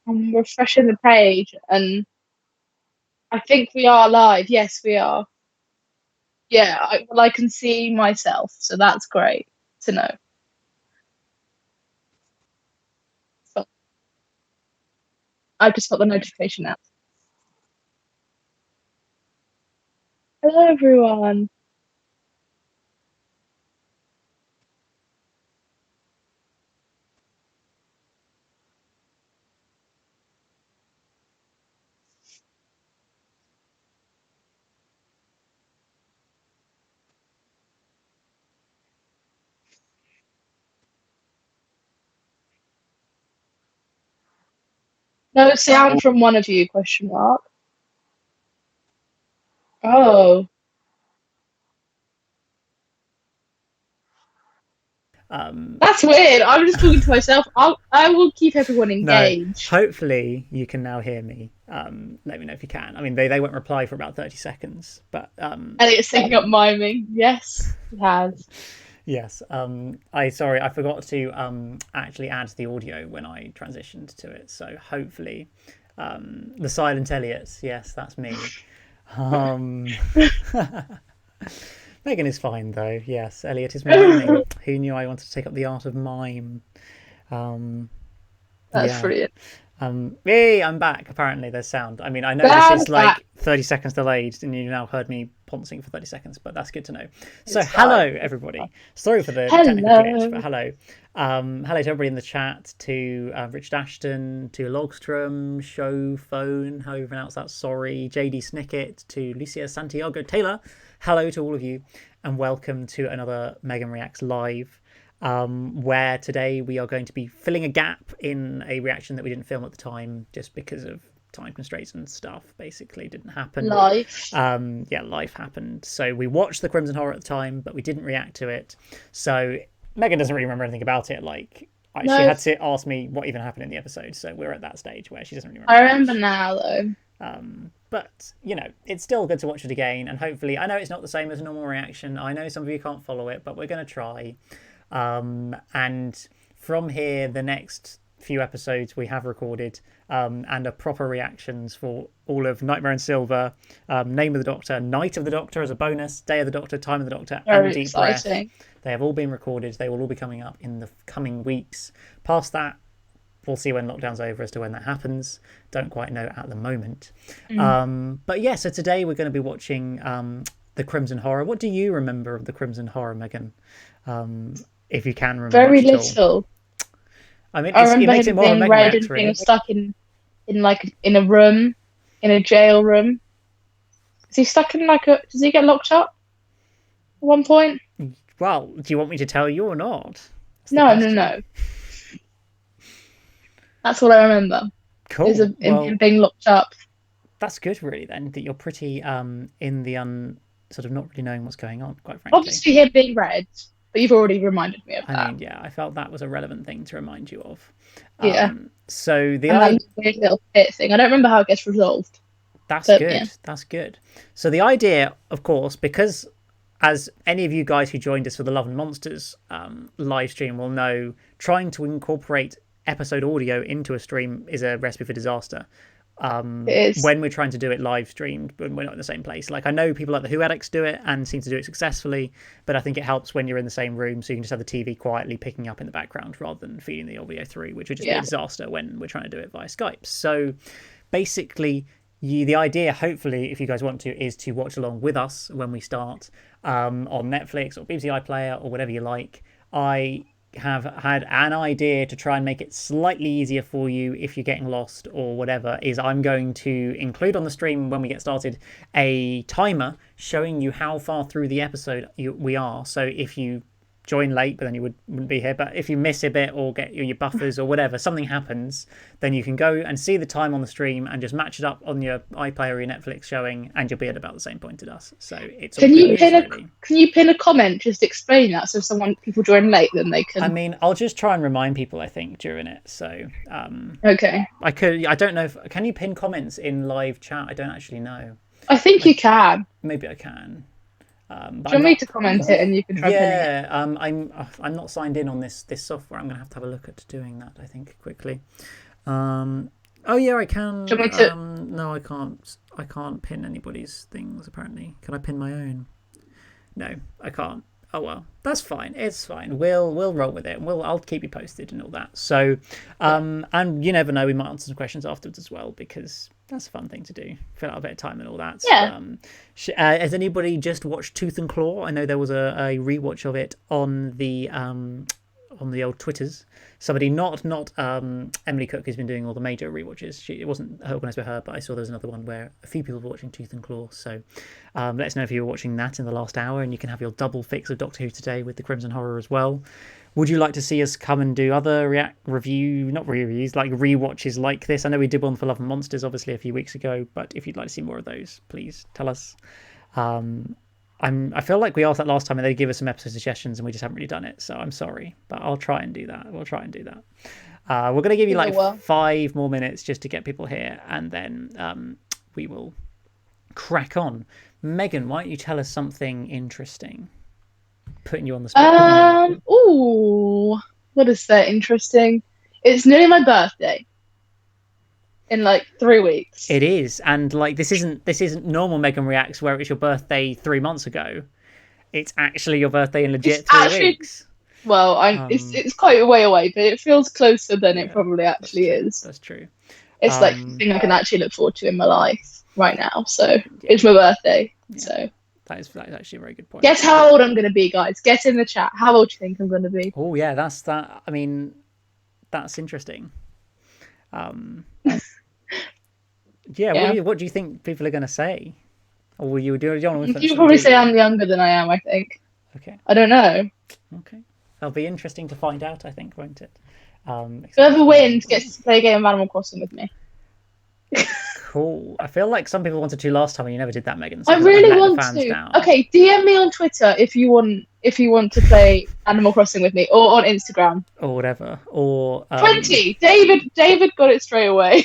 I'm refreshing the page, and I think we are live. Yes, we are. Yeah, I can see myself, so that's great to know. So I just got the notification now. Hello, everyone. No sound from one of you? Question mark. Oh, that's weird. I'm just talking to myself. I will keep everyone No, engaged. hopefully you can now hear me. Let me know if you can. I mean, they won't reply for about 30 seconds, but And it's taking up miming. Yes, it has. yes. I forgot to actually add the audio when I transitioned to it. So hopefully, the silent Elliot. Yes, that's me. Um, Megan is fine though. Yes, Elliot is miming. Who knew I wanted to take up the art of mime? Um, That's yeah. brilliant. Hey, I'm back. Apparently, there's sound. I mean, I know this Bad is back. like 30 seconds delayed, and you now heard me poncing for 30 seconds, but that's good to know. So, It's fine. hello, everybody. Sorry for the technical glitch, but Hello. hello. Hello to everybody in the chat, to Richard Ashton, to Logstrom, Show Phone, however you pronounce that, sorry, JD Snicket, to Lucia Santiago Taylor. Hello to all of you, and welcome to another Megan Reacts Live, where today we are going to be filling a gap in a reaction that we didn't film at the time just because of time constraints and stuff. Basically, didn't happen. Life. Yeah, life happened. So we watched the Crimson Horror at the time, but we didn't react to it. So Megan doesn't really remember anything about it. Like, she No, had to ask me what even happened in the episode. So we're at that stage where she doesn't really I remember remember much. now though. But you know, it's still good to watch it again, and hopefully, I know it's not the same as a normal reaction. I know some of you can't follow it, but we're going to try. And from here, the next few episodes we have recorded and are proper reactions for all of Nightmare in Silver, Name of the Doctor, Night of the Doctor as a bonus, Day of the Doctor, Time of the Doctor, and Very Deep Breath. exciting. They have all been recorded. They will all be coming up in the coming weeks. Past that, we'll see when lockdown's over as to when that happens. Don't quite know at the moment. But yeah, so today we're going to be watching the Crimson Horror. What do you remember of the Crimson Horror, Megan? If you can remember Very much at all. little. I mean, I it remember makes him it more of a being Megan red React, and being really. stuck in like in a room, in a jail room. Is he stuck in like a? Does he get locked up at one point? Well, do you want me to tell you or not? That's the No, no, question. no. That's what I remember. Is Cool. him Well, being locked up. that's good, really. Then that you're pretty in the sort of not really knowing what's going on, quite frankly. Obviously, him being red, but you've already reminded me of I that. mean, yeah, I felt that was a relevant thing to remind you of. Yeah, So the and that I weird little pit thing. I don't remember how it gets resolved, That's but yeah. good. That's good. So the idea, of course, because as any of you guys who joined us for the Love and Monsters live stream will know, trying to incorporate episode audio into a stream is a recipe for disaster. It is. When we're trying to do it live streamed, when we're not in the same place. Like, I know people like the Who Addicts do it and seem to do it successfully, but I think it helps when you're in the same room, so you can just have the TV quietly picking up in the background rather than feeding the audio through, which would just be a Yeah. disaster when we're trying to do it via Skype. So basically, the idea, hopefully, if you guys want to, is to watch along with us when we start on Netflix or BBC iPlayer or whatever you like. I have had an idea to try and make it slightly easier for you if you're getting lost or whatever. Is I'm going to include on the stream when we get started a timer showing you how far through the episode we are. So if you join late, but then you wouldn't be here. But if you miss a bit or get your buffers or whatever, something happens, then you can go and see the time on the stream and just match it up on your iPlayer or your Netflix showing, and you'll be at about the same point as us. So it's all Can good you news, pin a really. Can you pin a comment just explain that so if someone people join late then they I can. mean, I'll just try and remind people, I think, during it. So Okay. I don't know if can you pin comments in live chat? I don't actually know. I think you can. Maybe I can. But Do you I'm want me not. to comment it and you can try pinning it? Yeah, I'm not signed in on this software. I'm gonna have to have a look at doing that. I think quickly. Oh Oh yeah, I can. Do you want me to? No, I can't. I can't pin anybody's things. Apparently, can I pin my own? No, I can't. Oh well, that's fine. It's fine. We'll roll with it. I'll keep you posted and all that. So, and you never know, we might answer some questions afterwards as well because that's a fun thing to do. Fill out a bit of time and all that. Yeah. Has anybody just watched Tooth and Claw? I know there was a rewatch of it on the old Twitters. Somebody not Emily Cook, who's been doing all the major rewatches. It wasn't organised by her, but I saw there was another one where a few people were watching Tooth and Claw. So let us know if you were watching that in the last hour, and you can have your double fix of Doctor Who today with the Crimson Horror as well. Would you like to see us come and do other rewatches like this? I know we did one for Love and Monsters, obviously, a few weeks ago, but if you'd like to see more of those, please tell us. I feel like we asked that last time and they give us some episode suggestions and we just haven't really done it, so I'm sorry, but I'll try and do that. We'll try and do that. We're going to give you like 5 more minutes just to get people here, and then we will crack on. Megan, why don't you tell us something interesting? Putting you on the spot. Ooh, what is that interesting? It's nearly my birthday. In like 3 weeks. It is, and like this isn't normal Megan Reacts where it was your birthday 3 months ago. It's actually your birthday in legit 3 weeks. Well, it's quite a way away, but it feels closer than it probably actually is. That's true. It's like the thing I can actually look forward to in my life right now. So it's my birthday. Yeah. So that is actually a very good point. Guess how old I'm going to be, guys. Get in the chat. How old do you think I'm going to be? Oh yeah, that's that. I mean, that's interesting. Yeah. What do you think people are going to say? Or will you do? You'll probably say I'm younger than I am. I think. Okay. I don't know. Okay. That'll be interesting to find out. I think, won't it? Whoever wins gets to play a game of Animal Crossing with me. Cool. I feel like some people wanted to last time and you never did that, Megan. So I really want to. Down. Okay, DM me on Twitter if you want to play Animal Crossing with me, or on Instagram, or whatever. Or 20. David got it straight away.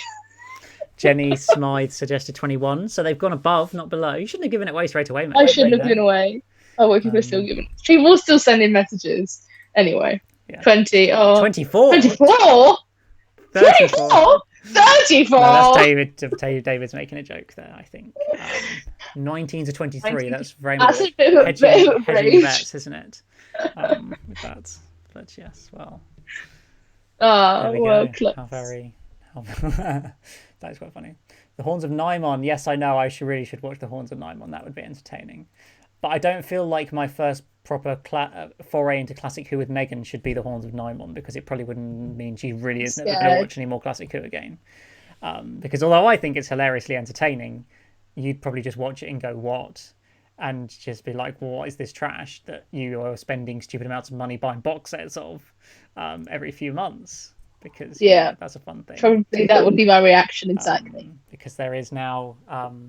Jenny Smythe suggested 21, so they've gone above, not below. You shouldn't have given it away straight away, mate. I shouldn't have given away. Oh, well, people are still giving. People will still send in messages. Anyway, 20. Oh, 24. 24. 34. 34. No, that's David's making a joke there, I think. 19 to 23. That's very much hedging bets, isn't it? With that, but yes, well. Well, close. That is quite funny. The Horns of Nimon. Yes, I know. I really should watch The Horns of Nimon. That would be entertaining. But I don't feel like my first proper foray into Classic Who with Megan should be The Horns of Nimon, because it probably wouldn't mean she really is never going to watch any more Classic Who again. Because although I think it's hilariously entertaining, you'd probably just watch it and go, what? And just be like, well, what is this trash that you are spending stupid amounts of money buying box sets of every few months? Because that's a fun thing. Probably that would be my reaction, exactly. Because there is now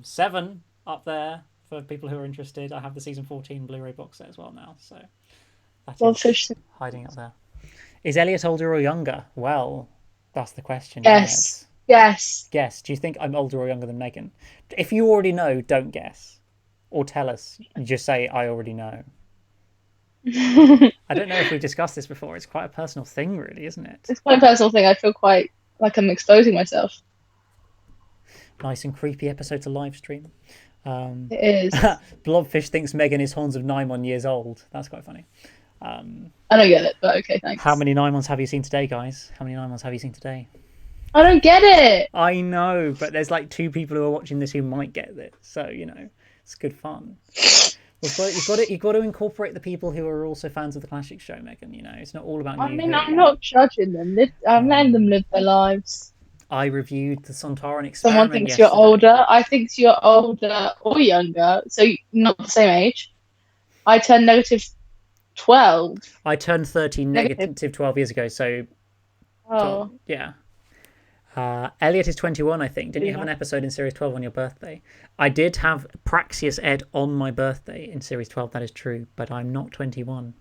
7 up there for people who are interested. I have the season 14 Blu-ray box set as well now, so that is hiding up there. Is Elliot older or younger? Well, that's the question. Yes. Yes. Guess. Do you think I'm older or younger than Megan? If you already know, don't guess. Or tell us. You just say, I already know. I don't know if we've discussed this before. It's quite a personal thing, really, isn't it? It's quite a personal thing. I feel quite like I'm exposing myself. Nice and creepy episode to live stream. It is. Blobfish thinks Megan is Horns of Nimon years old. That's quite funny. I don't get it, but okay, thanks. How many Nimons have you seen today, guys? How many Nimons have you seen today? I don't get it. I know, but there's like 2 people who are watching this who might get it. So, it's good fun. You've got to incorporate the people who are also fans of the Classic Show, Megan. It's not all about you. I mean, I'm not judging them. I'm letting them live their lives. I reviewed the Sontaran experiment. Someone thinks you're older. I think you're older or younger, so not the same age. I turned -12. I turned 30 negative 12 years ago, so... Oh. Yeah. Elliot is 21, I think. Didn't you have an episode in Series 12 on your birthday? I did have Praxius Ed on my birthday in Series 12, that is true, but I'm not 21.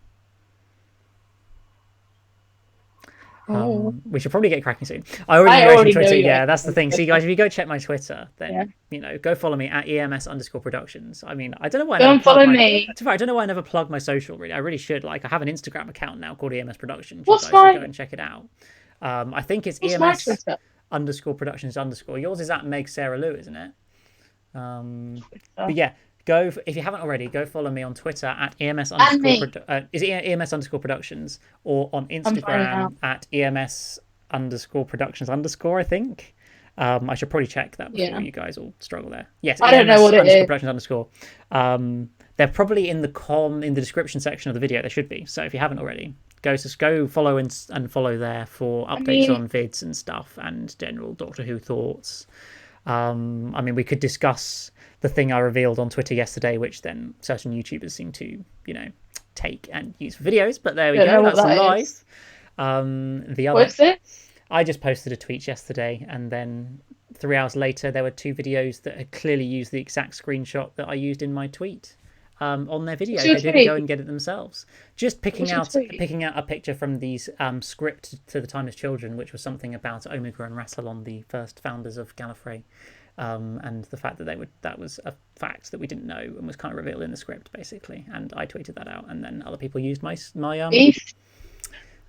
We should probably get cracking soon. I already know Twitter. Yeah, that's the thing. See, guys, if you go check my Twitter, then go follow me at EMS_Productions. I mean, I don't know why. Don't follow me. I don't know why I never plug my social. Really, I really should. Like, I have an Instagram account now called EMS Productions. What's you guys should go and check it out. I think it's EMS. underscore productions underscore. Yours is at Meg Sarah Lou, isn't it? But Twitter. yeah, if you haven't already, go follow me on Twitter at EMS And underscore me. is it EMS underscore productions, or on I'm finding out. Instagram at EMS underscore productions underscore, I think. I should probably check that before Yeah. you guys all struggle there. Yes, I don't know EMS what it underscore is. productions underscore. They're probably in the description section of the video. They should be. So if you haven't already, go follow and follow there for I updates mean, on vids and stuff and general Doctor Who thoughts. I mean, we could discuss the thing I revealed on Twitter yesterday, which then certain YouTubers seem to, take and use for videos. But there we don't know go. what That's that live. is. The other, What's this? I just posted a tweet yesterday, and then 3 hours later, there were two videos that had clearly used the exact screenshot that I used in my tweet. On their video, What's your they didn't go tweet? and get it themselves. Just What's your tweet? picking out a picture from these script to the Time as Children, which was something about Omega and Rassilon, the first founders of Gallifrey, and the fact that that was a fact that we didn't know and was kind of revealed in the script, basically. And I tweeted that out, and then other people used my Beef.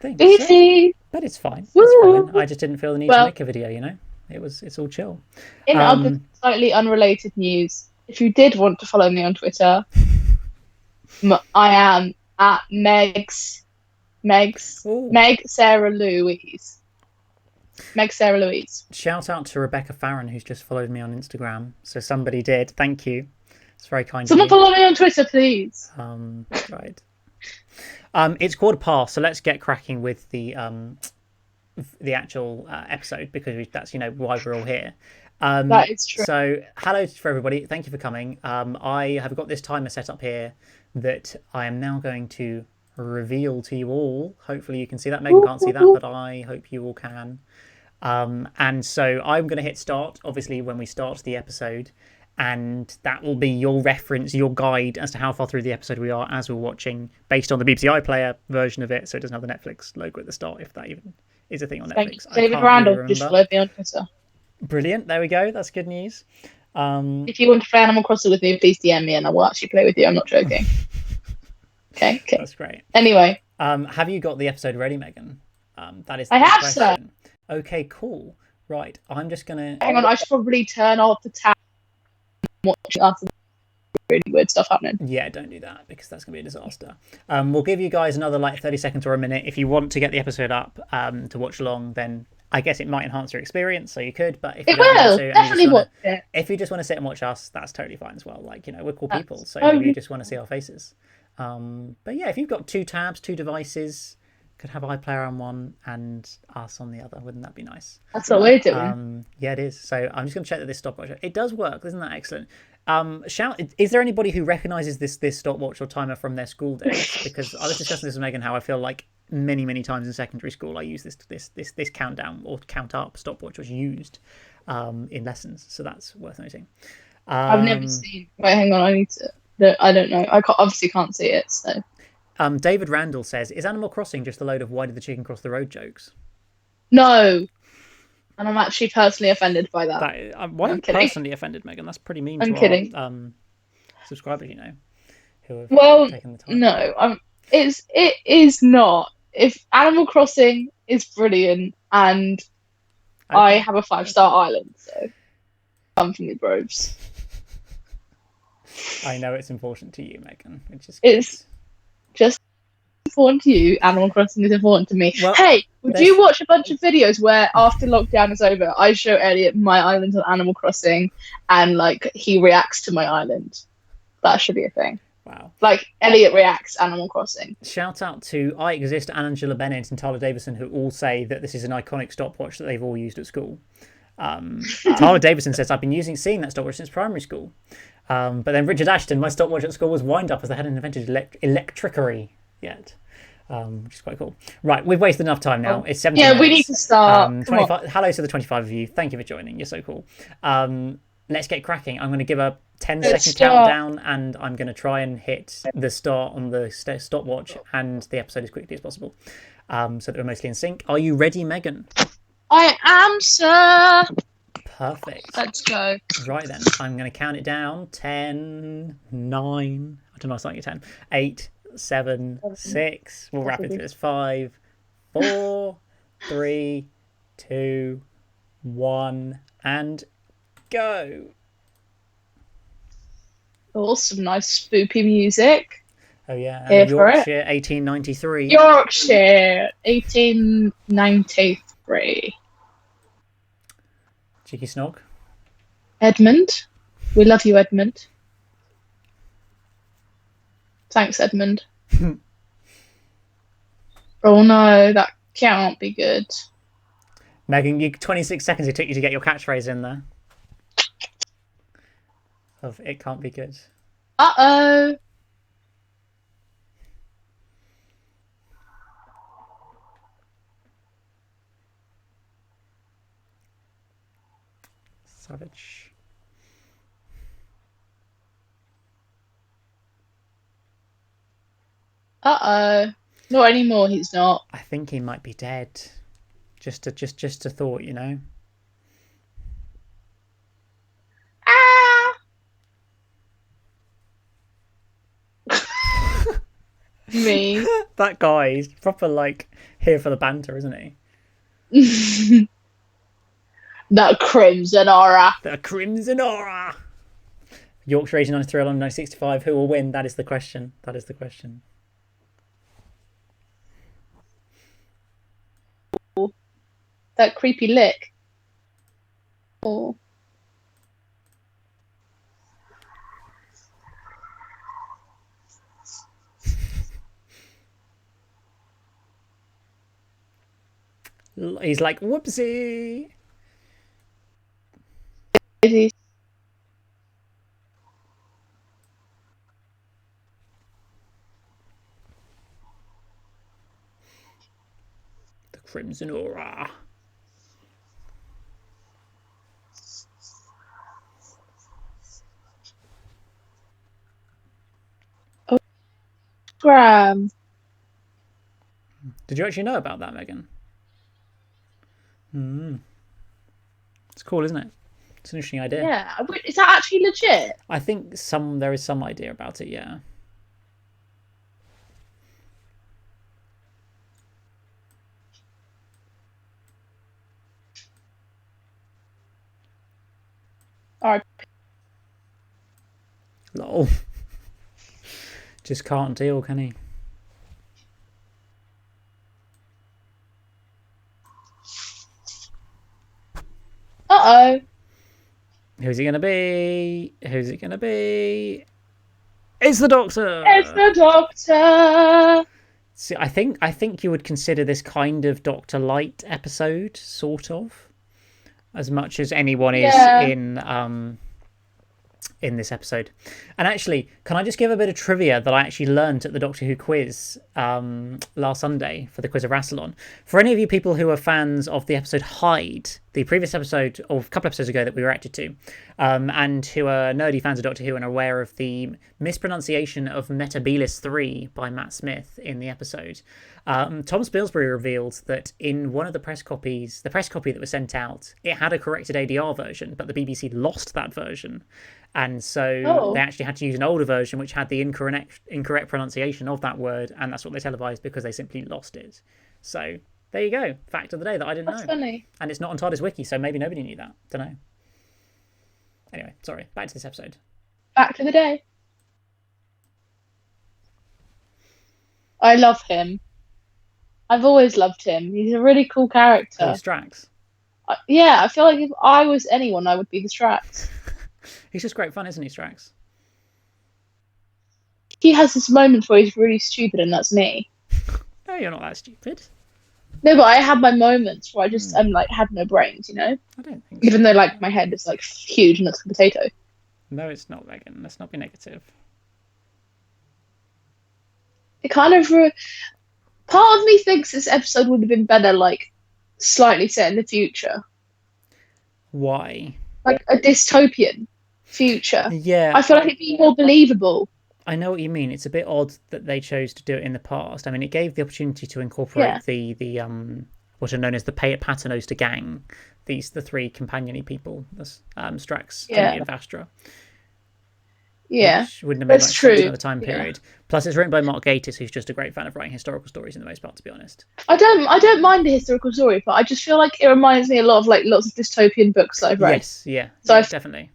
thing. So, Beefy. but it's fine. Woo. It's fine. I just didn't feel the need to Well, make a video. It's all chill. in other slightly unrelated news, if you did want to follow me on Twitter, I am at Meg Sarah Louise. Meg Sarah Louise. Shout out to Rebecca Farron, who's just followed me on Instagram. So somebody did. Thank you. It's very kind Someone of you. follow me on Twitter, please. Right. It's 1:15, so let's get cracking with the actual episode, because that's why we're all here. That is true. So hello for everybody. Thank you for coming. I have got this timer set up here that I am now going to reveal to you all. Hopefully you can see that. Megan can't see that, but I hope you all can. And so I'm going to hit start, obviously, when we start the episode, and that will be your reference, your guide as to how far through the episode we are as we're watching, based on the BBC iPlayer version of it, so it doesn't have the Netflix logo at the start, if that even is a thing on Netflix. David Randall just followed me on Twitter. Brilliant. There we go. That's good news. If you want to play Animal Crossing with me, please DM me and I will actually play with you. I'm not joking. Okay. That's great. Anyway. Have you got the episode ready, Megan? That is the I have, question. Sir. Okay, cool. Right. I'm just going to... Hang on, I should probably turn off the tab and watch after really weird stuff happening. Yeah, don't do that, because that's going to be a disaster. We'll give you guys another 30 seconds or a minute. If you want to get the episode up to watch along, then I guess it might enhance your experience, so you could. But if you don't want to, definitely watch it. If you just want to sit and watch us, that's totally fine as well. We're cool people, so maybe you just want to see our faces. But yeah, if you've got 2 tabs, 2 devices, could have iPlayer on one and us on the other. Wouldn't that be nice? That's what we're doing. Yeah, it is. So I'm just going to check that this stopwatch, it does work. Isn't that excellent? Is there anybody who recognises this stopwatch or timer from their school days? Because I was discussing this with Megan, how I feel like many times in secondary school I use this countdown or count up stopwatch was used in lessons. So that's worth noting. I've never seen. Wait, hang on. I need to. I don't know. I obviously can't see it. So. David Randall says, "Is Animal Crossing just a load of why did the chicken cross the road jokes?" No, and I'm actually personally offended by that. Why are you personally offended, Megan? That's pretty mean. I'm kidding. Our, subscribers, who have taken the time. No, it is not. If Animal Crossing is brilliant and I have a 5-star island, so come from the groves. I know it's important to you, Megan. It's just important to you. Animal Crossing is important to me. Well, hey, would you watch a bunch of videos where after lockdown is over, I show Elliot my island on Animal Crossing and he reacts to my island? That should be a thing. Wow. Elliot reacts Animal Crossing. Shout out to I Exist, Angela Bennett and Tyler Davison, who all say that this is an iconic stopwatch that they've all used at school. Tyler Davison says, I've been seeing that stopwatch since primary school. But then Richard Ashton, my stopwatch at school was wind up as they hadn't invented electricery yet. Which is quite cool. Right, we've wasted enough time now. It's 17 minutes. We need to start. Hello to the 25 of you. Thank you for joining. You're so cool. Let's get cracking. I'm going to give a 10-second countdown, and I'm going to try and hit the start on the stopwatch and the episode as quickly as possible, so that we're mostly in sync. Are you ready, Megan? I am, sir. Perfect. Let's go. Right then, I'm going to count it down. 10, 9, I don't know, it's like 10, 8, 7, 6. We'll wrap it through this. 5, 4, 3, 2, 1, and go. Awesome, nice spoopy music. Oh yeah, Here for it. Yorkshire, 1893. Yorkshire, 1893. Cheeky snog. Edmund. We love you, Edmund. Thanks, Edmund. Oh no, that can't be good. Megan, you 26 seconds it took you to get your catchphrase in there. Of it can't be good. Uh-oh. Savage. Uh-oh. Not anymore, he's not. I think he might be dead. Just a thought, you know. Ah! Me. That guy's proper like here for the banter, isn't he? That crimson aura. The Crimson Aura. Yorkshire 1893, London 1965. Who will win? That is the question. That is the question. That creepy lick. Oh. He's like, whoopsie. The Crimson Aura. Graham. Did you actually know about that, Megan? It's cool, isn't it? It's an interesting idea. Yeah. Is that actually legit? I think there is some idea about it, yeah. Alright. Lol. Just can't deal, can he? Uh-oh. Who's it gonna be? Who's it gonna be? It's the Doctor. It's the Doctor. See, I think you would consider this kind of Doctor Light episode, sort of, as much as anyone is in this episode. And actually, can I just give a bit of trivia that I actually learned at the Doctor Who quiz last Sunday for the quiz of Rassilon? For any of you people who are fans of the episode Hyde, the previous episode, or a couple episodes ago that we reacted to, and who are nerdy fans of Doctor Who and are aware of the mispronunciation of Metabilis 3 by Matt Smith in the episode, Tom Spilsbury revealed that in one of the press copies, the press copy that was sent out, it had a corrected ADR version, but the BBC lost that version. And so they actually had to use an older version which had the incorrect pronunciation of that word, and that's what they televised because they simply lost it. So there you go. Fact of the day that I didn't know. That's funny. And it's not on TARDIS Wiki, so maybe nobody knew that. Don't know. Anyway, sorry. Back to this episode. Back to the day. I love him. I've always loved him. He's a really cool character. Oh, Strax. Yeah, I feel like if I was anyone, I would be the Strax. He's just great fun, isn't he, Strax? He has this moment where he's really stupid, and that's me. No, you're not that stupid. No, but I have my moments where I just have no brains, you know? I don't think so. Even though my head is huge and looks like a potato. No, it's not, Megan. Let's not be negative. It kind of part of me thinks this episode would have been better slightly set in the future. Why? Like a dystopian future. Yeah. I feel like it'd be more believable. I know what you mean. It's a bit odd that they chose to do it in the past. I mean, it gave the opportunity to incorporate the what are known as the Paternoster gang. The three companion-y people, Strax, Trinity, and Vastra. Yeah, which wouldn't have made that's much sense in true. the time Yeah. period. Plus, it's written by Mark Gatiss, who's just a great fan of writing historical stories in the most part, to be honest. I don't mind the historical story, but I just feel like it reminds me a lot of like lots of dystopian books that I've read. Yes, yeah, So yeah, definitely.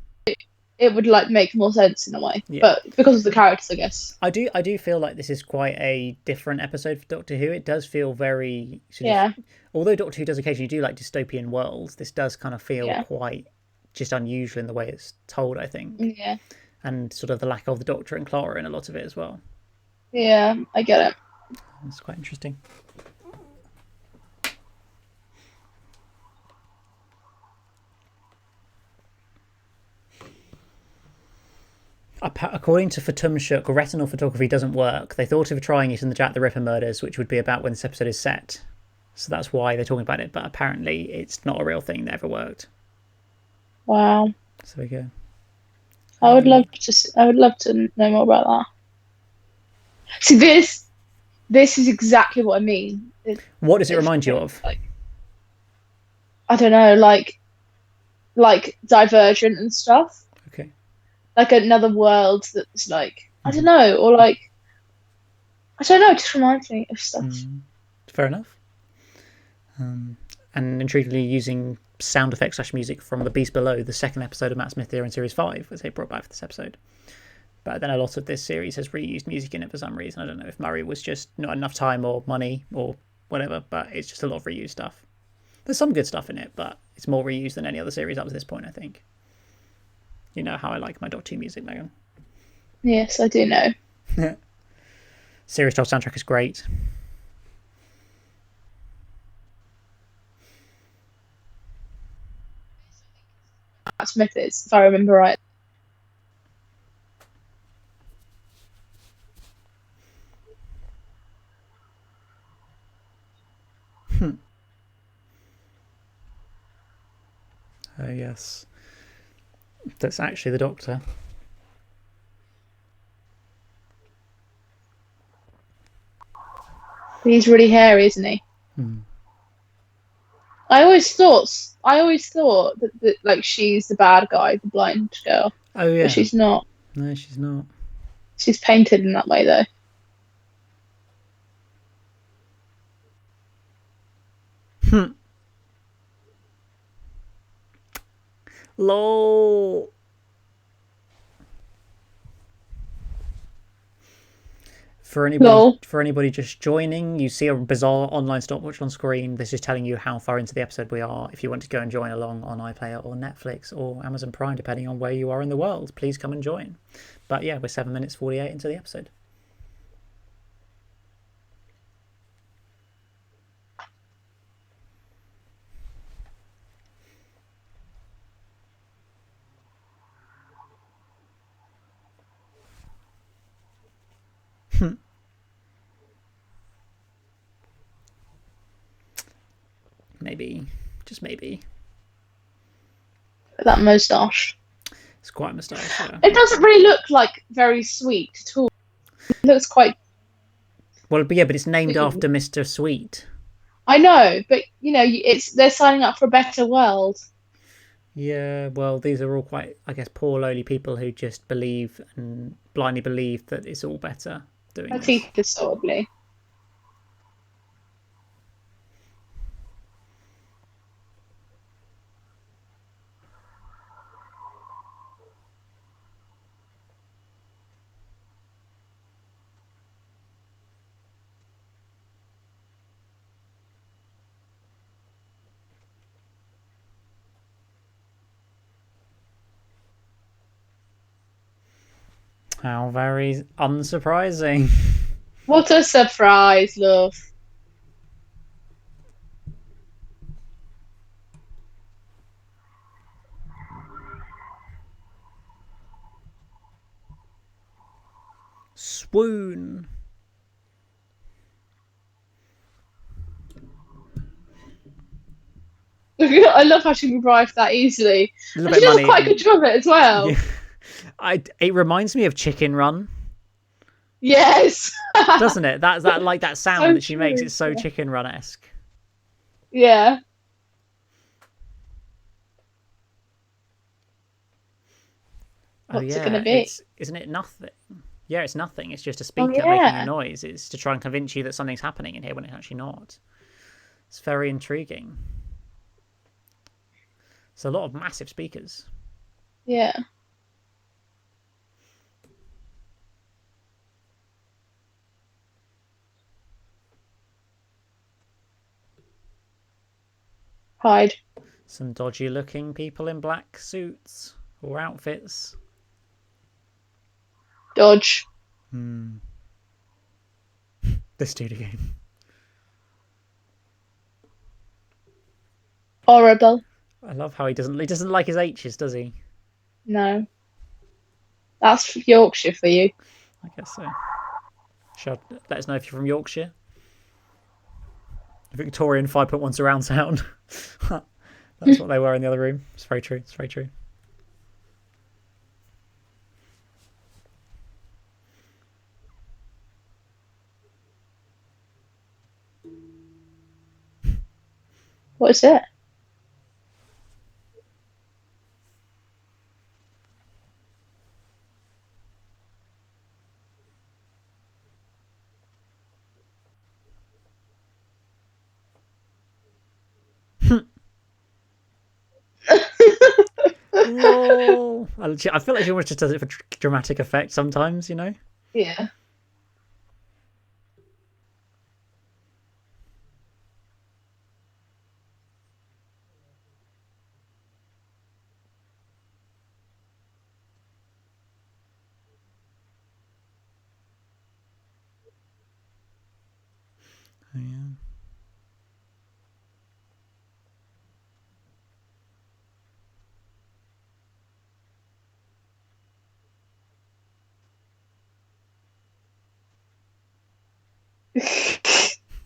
it would like make more sense in a way, Yeah. but because of the characters, I guess. I do feel like this is quite a different episode for Doctor Who. It does feel very sort of, Yeah, although Doctor Who does occasionally do like dystopian worlds, this does kind of feel yeah, quite just unusual in the way it's told, I think, yeah, and sort of the lack of the Doctor and Clara in a lot of it as well. yeah. I get it. It's quite interesting. According to Fatumshuk, retinal photography doesn't work. They thought of trying it in the Jack the Ripper murders, which would be about when this episode is set. So that's why they're talking about it, but apparently it's not a real thing that ever worked. Wow. So there we go. I would love to. I would love to know more about that. See, this is exactly what I mean. What does it remind you of? Like, I don't know, like Divergent and stuff. Okay. Like another world that's like I don't know, or like I don't know. It just reminds me of stuff. Fair enough. And intriguingly, using sound effects / music from The Beast Below, the second episode of Matt Smith Theory in Series 5, which they brought back for this episode. But then a lot of this series has reused music in it for some reason. I don't know if Murray was just not enough time or money or whatever, but it's just a lot of reused stuff. There's some good stuff in it, but it's more reused than any other series up to this point, I think. You know how I like my Doctor Who music, Megan. Yes, I do know. Series 12 soundtrack is great. Matt Smith is, if I remember right. Oh, yes. That's actually the Doctor. He's really hairy, isn't he? I always thought that like she's the bad guy, the blind girl. Oh, yeah. But she's not. No, she's not. She's painted in that way, though. LOL. For anybody just joining, you see a bizarre online stopwatch on screen. This is telling you how far into the episode we are. If you want to go and join along on iPlayer or Netflix or Amazon Prime, depending on where you are in the world, please come and join. But yeah, we're 7 minutes 48 into the episode. Maybe, just maybe. That moustache. It's quite a moustache. Yeah. It doesn't really look like very sweet at all. It looks quite. Well, but yeah, but it's named after Mr. Sweet. I know, but you know, they're signing up for a better world. Yeah, well, these are all quite, I guess, poor, lowly people who just believe and blindly believe that it's all better doing this. Teeth is so ugly. How very unsurprising. What a surprise, love. Swoon. I love how she can drive that easily. And she does quite a good job of it as well. Yeah. It reminds me of Chicken Run. Yes. Doesn't it? That like that sound So that she makes, true. it's so Chicken Run-esque. Yeah. Oh What's it gonna yeah, be? isn't it nothing? Yeah, it's nothing. It's just a Oh speaker making a yeah, noise. It's to try and convince you that something's happening in here when it's actually not. It's very intriguing. It's a lot of massive speakers. yeah. Hide. Some dodgy looking people in black suits or outfits. Dodge. The studio. Horrible. I love how he doesn't like his H's, does he? No, that's Yorkshire for you. I guess so. Should let us know if you're from Yorkshire. Victorian 5.1 surround sound. That's what they were in the other room. It's very true. It's very true. What is it? Lol. I feel like she almost just does it for dramatic effect sometimes, you know? Yeah. Oh, yeah.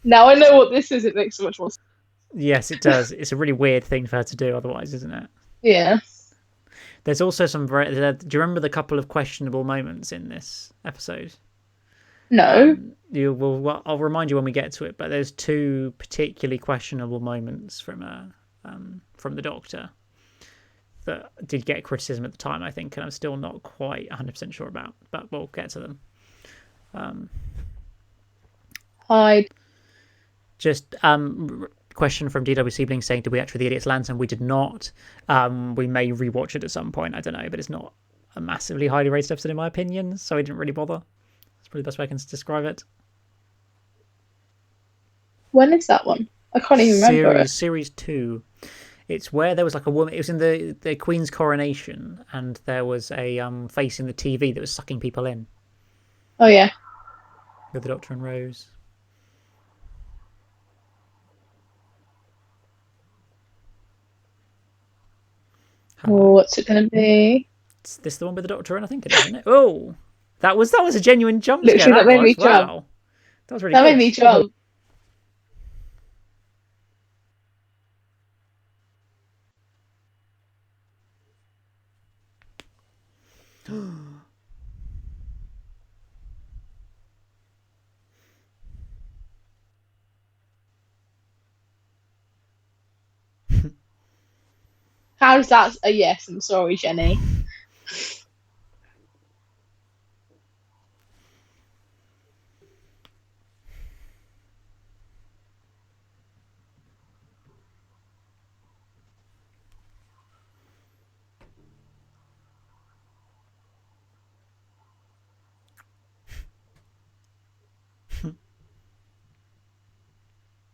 Now I know what this is. It makes so much more sense. Yes, it does. It's a really weird thing for her to do otherwise, isn't it? Yeah. There's also some very. Do you remember the couple of questionable moments in this episode? No. You will. Well, I'll remind you when we get to it. But there's two particularly questionable moments from the Doctor that did get criticism at the time, I think, and I'm still not quite 100% sure about. But we'll get to them. Hide. Just question from DW Siebling saying, did we actually the Idiot's Lantern? We did not. We may rewatch it at some point. I don't know, but it's not a massively highly rated episode in my opinion, so I didn't really bother. That's probably the best way I can describe it. When is that one? I can't even remember it. Series 2. It's where there was like a woman. It was in the Queen's coronation, and there was a face in the TV that was sucking people in. Oh yeah. With the Doctor and Rose. Oh, what's it gonna be? Is this the one with the Doctor in? I think it is, isn't it? Oh, that was a genuine jump Literally, scare. that made me jump. Wow. That was really That good. made me jump. How's that a yes? I'm sorry, Jenny.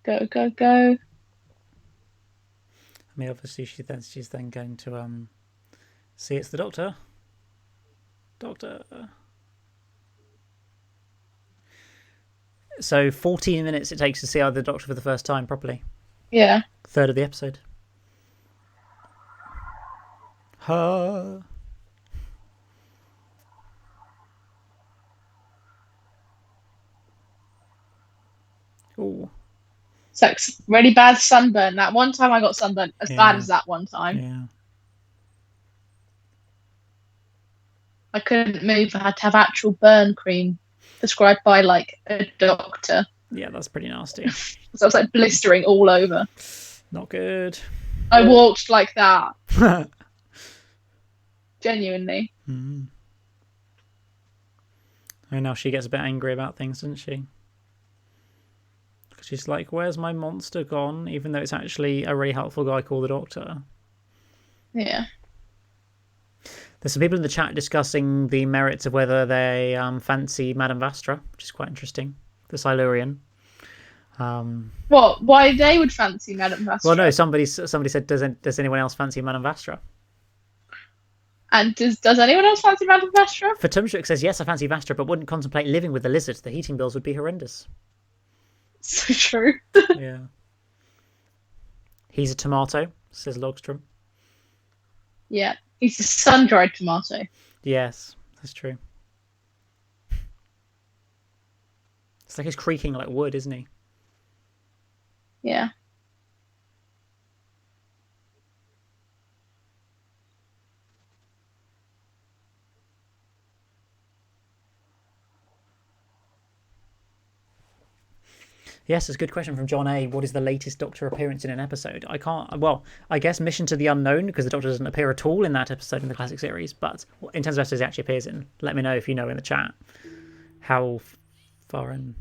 Go, go, go. I mean, obviously, she's then going to see it's the Doctor. Doctor. So 14 minutes it takes to see the Doctor for the first time properly. Yeah. Third of the episode. Her. Oh. It's like really bad sunburn. That one time I got sunburn as bad as that one time. Yeah. I couldn't move. I had to have actual burn cream prescribed by like a doctor. Yeah, that's pretty nasty. So I was like blistering all over. Not good. I walked like that. Genuinely. And now she gets a bit angry about things, doesn't she? She's like, where's my monster gone? Even though it's actually a really helpful guy called the Doctor. Yeah. There's some people in the chat discussing the merits of whether they fancy Madame Vastra, which is quite interesting. The Silurian. What? Why they would fancy Madame Vastra? Well, no, somebody said, does anyone else fancy Madame Vastra? And does anyone else fancy Madame Vastra? Fatumshuk says, yes, I fancy Vastra, but wouldn't contemplate living with the lizard. The heating bills would be horrendous. So true. Yeah. He's a tomato, says Logstrom. Yeah. He's a sun-dried tomato. Yes, that's true. It's like he's creaking like wood, isn't he? Yeah. Yes, it's a good question from John A. What is the latest Doctor appearance in an episode? I can't. Well, I guess Mission to the Unknown, because the Doctor doesn't appear at all in that episode in the classic series. But in terms of episodes he actually appears in, let me know if you know in the chat how far in.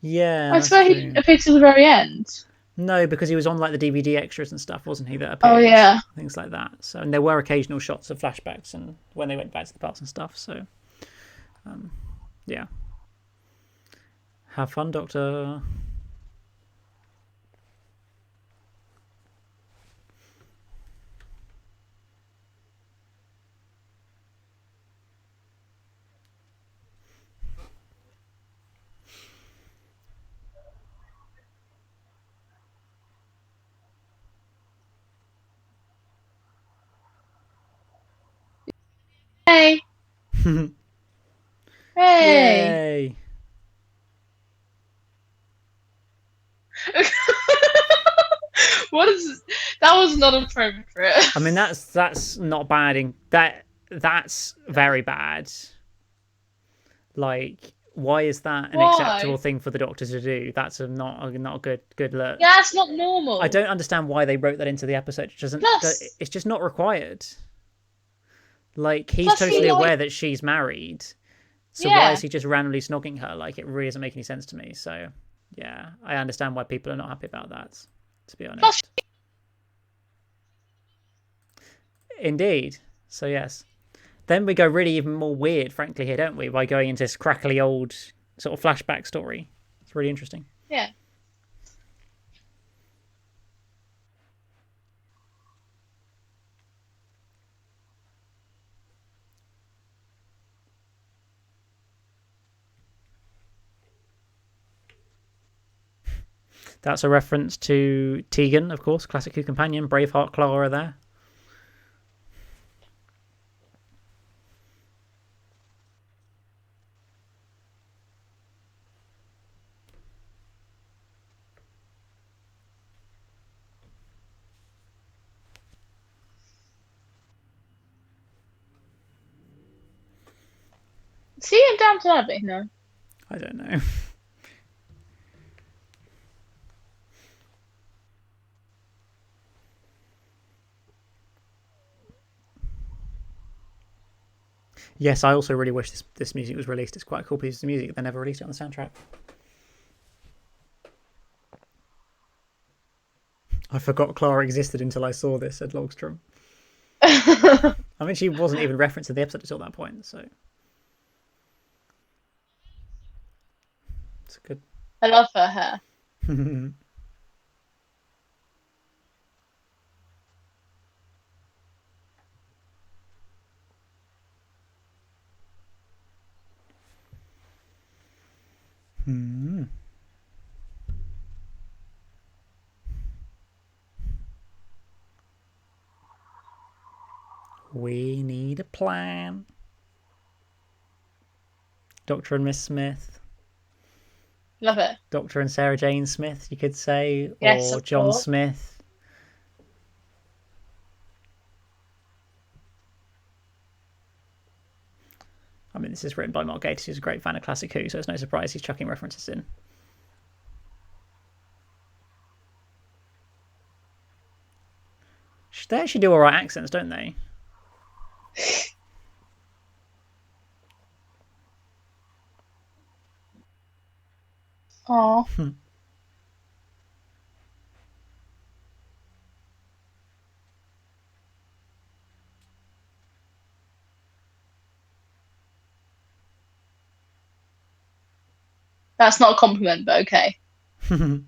Yeah, I swear he appeared to the very end. No, because he was on like the DVD extras and stuff, wasn't he? That appeared, oh yeah, things like that. So, and there were occasional shots of flashbacks and when they went back to the past and stuff. So, yeah. Have fun, Doctor. hey, Yay! What is that? Was not appropriate. I mean, that's not bad. That's very bad. Like, why is that an acceptable thing for the Doctor to do? That's not a good look. Yeah, that's not normal. I don't understand why they wrote that into the episode. It's just not required. Like, he's totally aware that she's married. So why is he just randomly snogging her? Like, it really doesn't make any sense to me. So, yeah, I understand why people are not happy about that, to be honest. Indeed. So, yes. Then we go really even more weird, frankly, here, don't we? By going into this crackly old sort of flashback story. It's really interesting. Yeah. That's a reference to Tegan, of course, classic Who companion, Braveheart Clara there. See him down to Abbey? No. I don't know. Yes, I also really wish this music was released. It's quite a cool piece of music. They never released it on the soundtrack. I forgot Clara existed until I saw this, said Logstrom. I mean, she wasn't even referenced in the episode until that point, so... It's good. I love her hair. We need a plan. Dr. and Miss Smith. Love it. Dr. and Sarah Jane Smith, you could say. Yes, or John Smith. I mean, this is written by Mark Gatiss, who's a great fan of Classic Who, so it's no surprise he's chucking references in. They actually do alright accents, don't they? Oh, that's not a compliment, but okay. Oh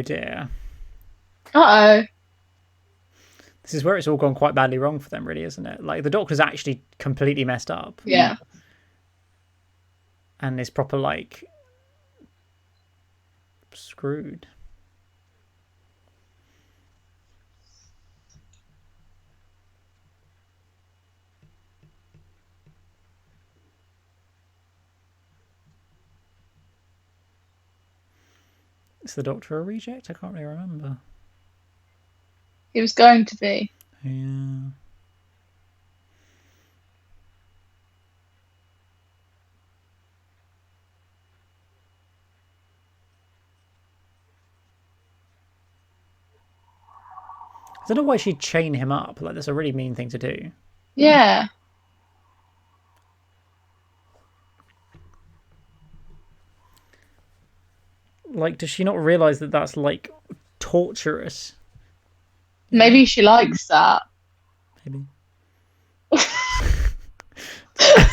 dear. Uh-oh. This is where it's all gone quite badly wrong for them, really, isn't it? Like the doctor's actually completely messed up, Yeah. and is proper like screwed. Is the doctor a reject? I can't really remember. He was going to be. Yeah. I don't know why she'd chain him up. Like that's a really mean thing to do. Yeah. Like, does she not realize that that's like torturous? Maybe she likes that. Maybe.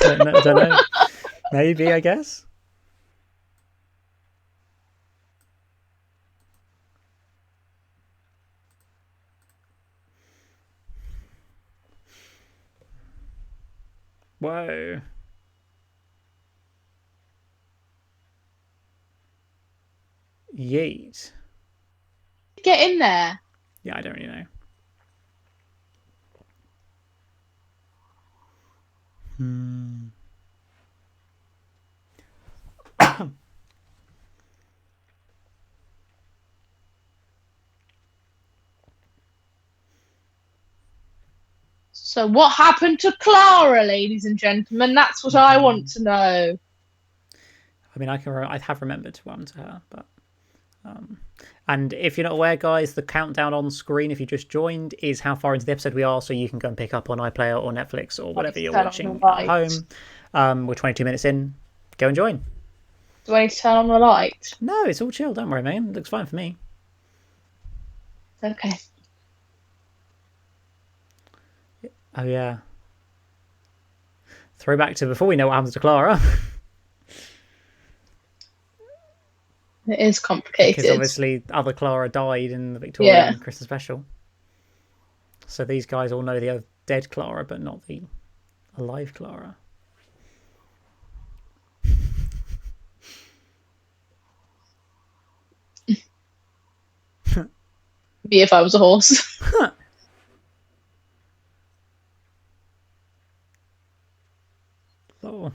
Don't know. Maybe, I guess. Whoa. Yeet. Get in there. Yeah, I don't really know. Hmm. So what happened to Clara, ladies and gentlemen? That's what I want to know. I mean, I have remembered one to her, but and if you're not aware, guys, the countdown on screen, if you just joined, is how far into the episode we are, so you can go and pick up on iPlayer or Netflix or whatever you're watching at home. We're 22 minutes in. Go and join. Do I need to turn on the light? No, it's all chill. Don't worry, man. It looks fine for me. Okay. Oh yeah. Throwback to before we know what happens to Clara. It is complicated. Because obviously other Clara died in the Victorian Christmas special. So these guys all know the dead Clara, but not the alive Clara. Me if I was a horse. Oh.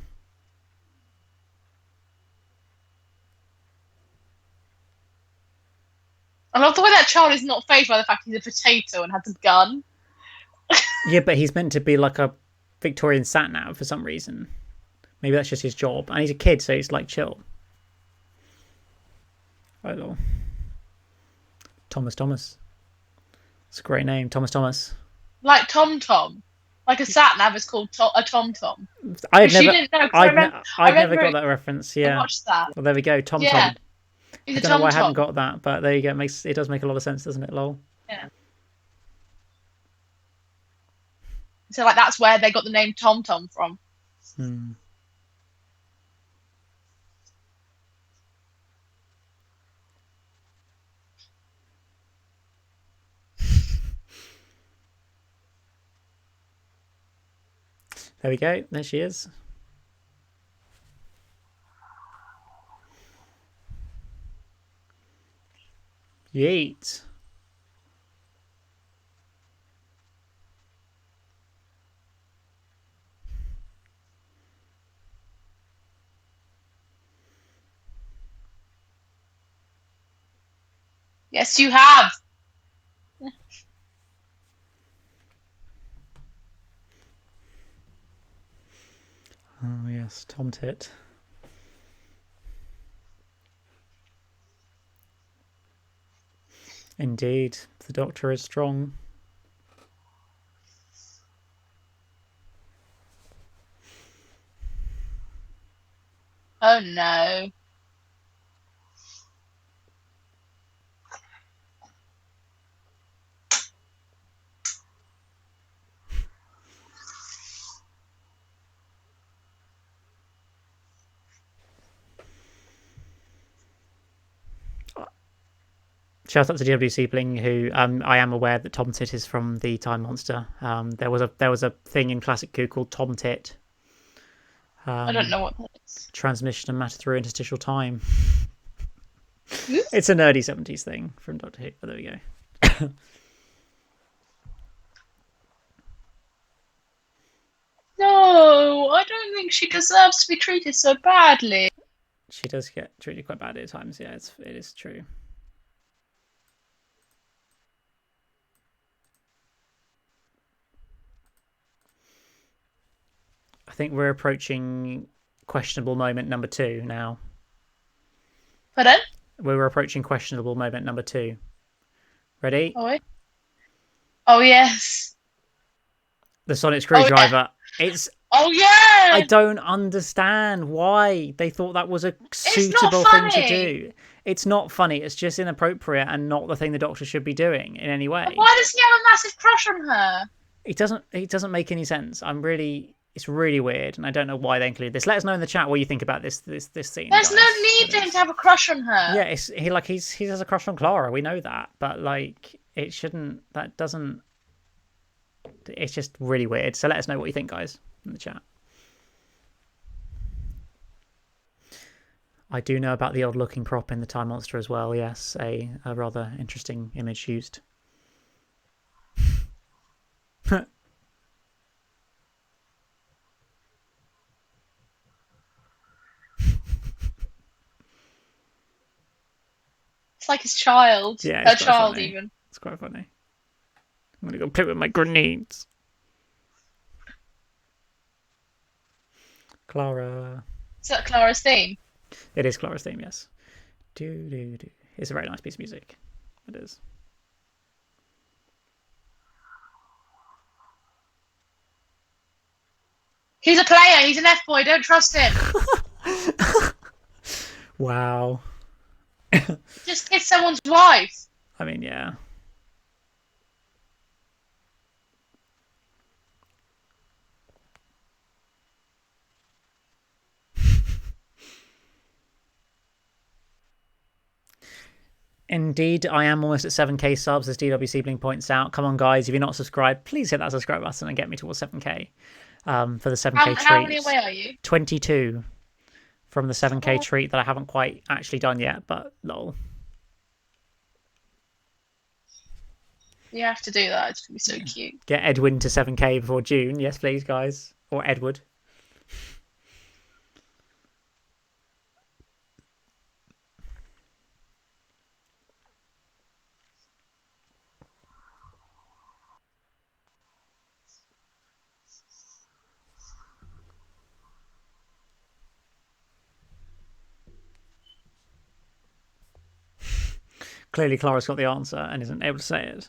I love the way that child is not phased by the fact he's a potato and has a gun. Yeah, but he's meant to be like a Victorian sat nav for some reason. Maybe that's just his job. And he's a kid, so he's like chill. Oh, Thomas. It's a great name, Thomas. Like Tom Tom. Like a sat nav is called a Tom Tom. I'd never got that reference. Yeah. I watched that. Well, there we go. Tom. He's I don't know why I hadn't got that, but there you go. It does make a lot of sense, doesn't it, lol? Yeah. So like that's where they got the name Tom Tom from. Hmm. There we go. There she is. Yeet. Yes, you have. Oh yes, Tom Tit. Indeed, the Doctor is strong. Oh no. Shout out to DWC Bling, who I am aware that Tom Tit is from the Time Monster. There was a thing in Classic Coup called Tom Tit. I don't know what that is. Transmission of matter through interstitial time. Hmm? It's a nerdy 70s thing from Doctor Who. Oh, there we go. No, I don't think she deserves to be treated so badly. She does get treated quite badly at times. Yeah, it is true. I think we're approaching questionable moment number 2 now. Pardon? We're approaching questionable moment number 2. Ready? Oh, wait. Oh yes. The sonic Oh yeah. screwdriver. It's. Oh yeah. I don't understand why they thought that was a It's not suitable thing to funny. do. It's not funny. It's just inappropriate and not the thing the Doctor should be doing in any way. Why does he have a massive crush on her? It doesn't make any sense. It's really weird, and I don't know why they included this. Let us know in the chat what you think about this scene. There's guys. no need for him to have a crush on her. Yeah, he has a crush on Clara. We know that, but like it shouldn't. That doesn't. It's just really weird. So let us know what you think, guys, in the chat. I do know about the odd-looking prop in the Time Monster as well. Yes, a rather interesting image used. It's like his child. Yeah, Her child, funny. even. It's quite funny. I'm gonna go play with my grenades. Clara. Is that Clara's theme? It is Clara's theme, yes. Do do do. It's a very nice piece of music. It is. He's a player. He's an F-boy. Don't trust him. Wow. Just kiss someone's wife. I mean, yeah. Indeed, I am almost at 7k subs, as DWC Bling points out. Come on, guys, if you're not subscribed, please hit that subscribe button and get me towards 7k for the 7k treat. How many away are you? 22 from the 7k treat that I haven't quite actually done yet, but lol. You have to do that. It's going to be so cute. Get Edwin to 7k before June. Yes, please, guys. Or Edward. Clearly, Clara's got the answer and isn't able to say it.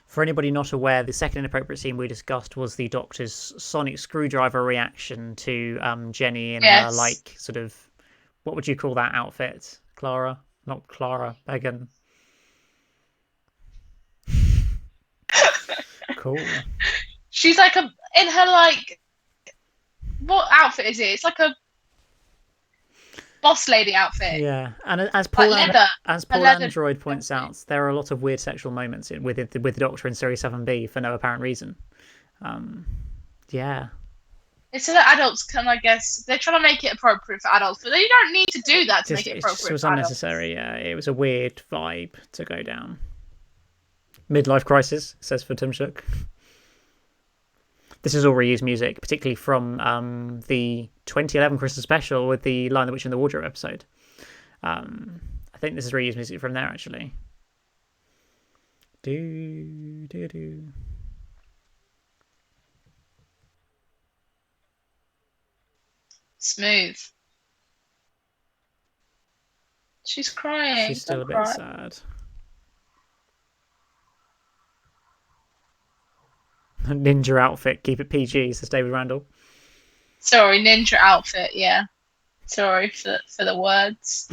For anybody not aware, the second inappropriate scene we discussed was the Doctor's sonic screwdriver reaction to Jenny and her, like, sort of, what would you call that outfit? Clara? Not Clara, Megan. Cool. She's like in her, like, what outfit is it? It's like a boss lady outfit. Yeah, and as Paul like Android points out, there are a lot of weird sexual moments with the Doctor in Series 7B for no apparent reason. Yeah. It's so that adults can, I guess, they're trying to make it appropriate for adults, but you don't need to do that to make it appropriate. It was unnecessary. Yeah, it was a weird vibe to go down. Midlife crisis, says for Tim Shook. This is all reused music, particularly from the 2011 Christmas special with the Lion, the Witch and the Wardrobe episode. I think this is reused music from there, actually. Do, do, do. Smooth. She's She's crying. still Don't a bit cry. sad. Ninja outfit, keep it PG, says David Randall. Sorry, ninja outfit. Yeah. Sorry for the words.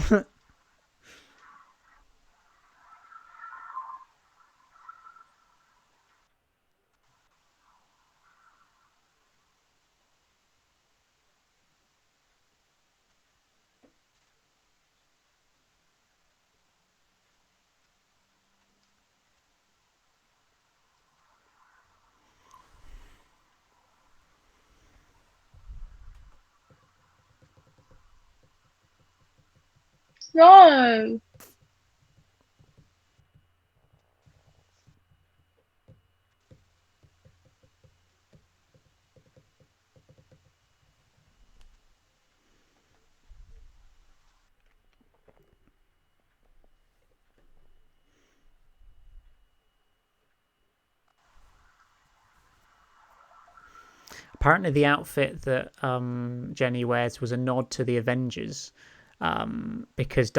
No. Apparently, the outfit that Jenny wears was a nod to the Avengers, Why? because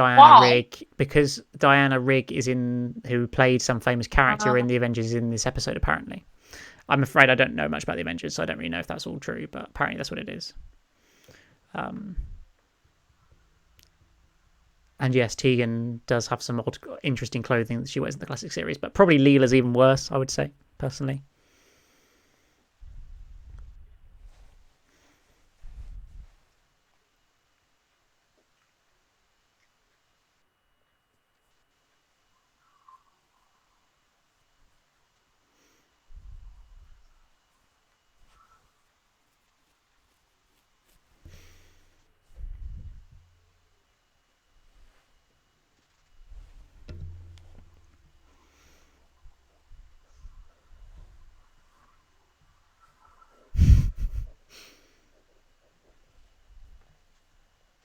Diana Rigg is in who played some famous character in Uh, the Avengers in this episode. Apparently, I'm afraid I don't know much about the Avengers, so I don't really know if that's all true. But apparently, that's what it is. And yes, Tegan does have some odd, interesting clothing that she wears in the classic series, but probably Leela's even worse. I would say personally.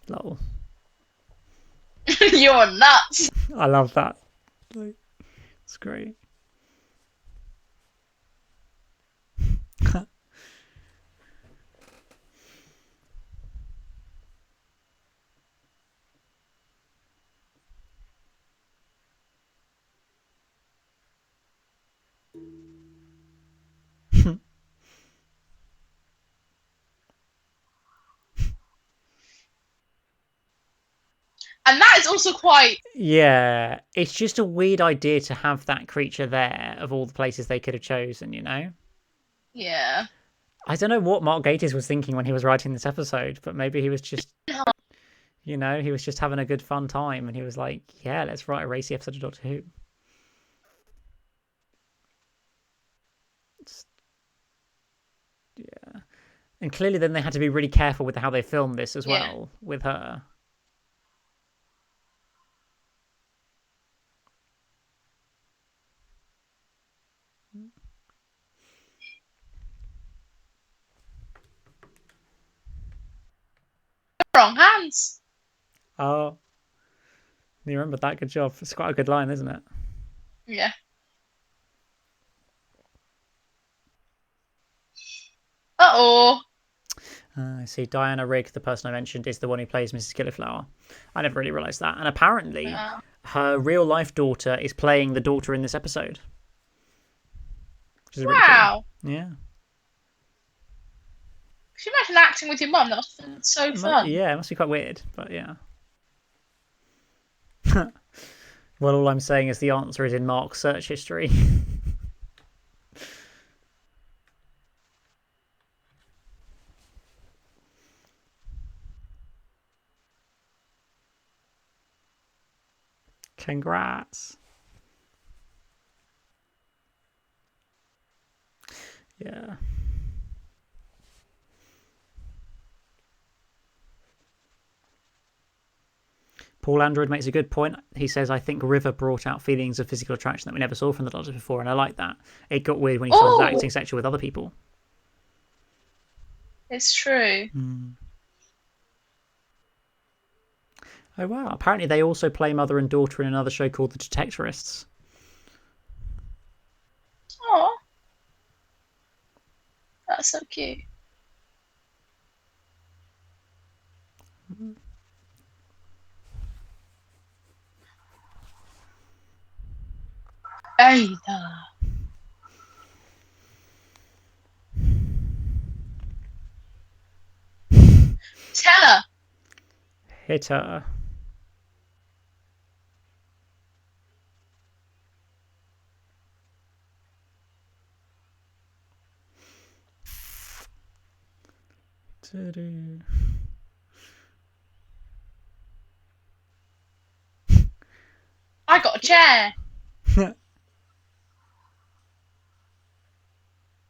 Lol. you're nuts. I love that. It's great. And that is also quite. Yeah, it's just a weird idea to have that creature there of all the places they could have chosen, you know? Yeah. I don't know what Mark Gatiss was thinking when he was writing this episode, but maybe he was just, he was just having a good fun time and he was like, yeah, let's write a racy episode of Doctor Who. It's- yeah. And clearly then they had to be really careful with how they filmed this as Yeah. well with her. Wrong hands. Oh, you remember that? Good job. It's quite a good line, isn't it? Yeah. Uh-oh. I see. Diana Rigg, the person I mentioned, is the one who plays Mrs. Gilliflower. I never really realised that. And apparently, her real life daughter is playing the daughter in this episode, which is really cool. Wow. Yeah. Could you imagine acting with your mum? That must have been so fun. Yeah, it must be quite weird, but yeah. Well, all I'm saying is the answer is in Mark's search history. Congrats. Yeah. Paul Android makes a good point. He says, I think River brought out feelings of physical attraction that we never saw from the Doctor before, and I like that. It got weird when he started Oh, acting sexual with other people. it's true. Oh, wow. Apparently, they also play mother and daughter in another show called The Detectorists. Oh, that's so cute. Ada. Tell her. Hit her. I got a chair.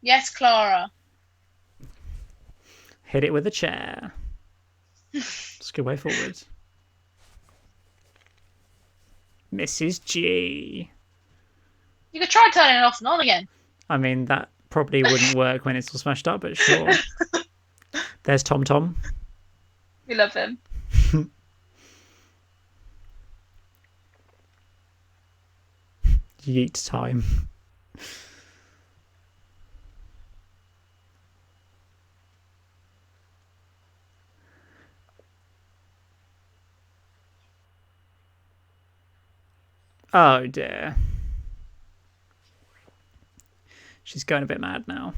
Yes, Clara. Hit it with a chair. It's a good way forward. Mrs. G. You could try turning it off and on again. I mean, that probably wouldn't work when it's all smashed up, but sure. There's Tom Tom. We love him. Yeet time. Oh dear. She's going a bit mad now.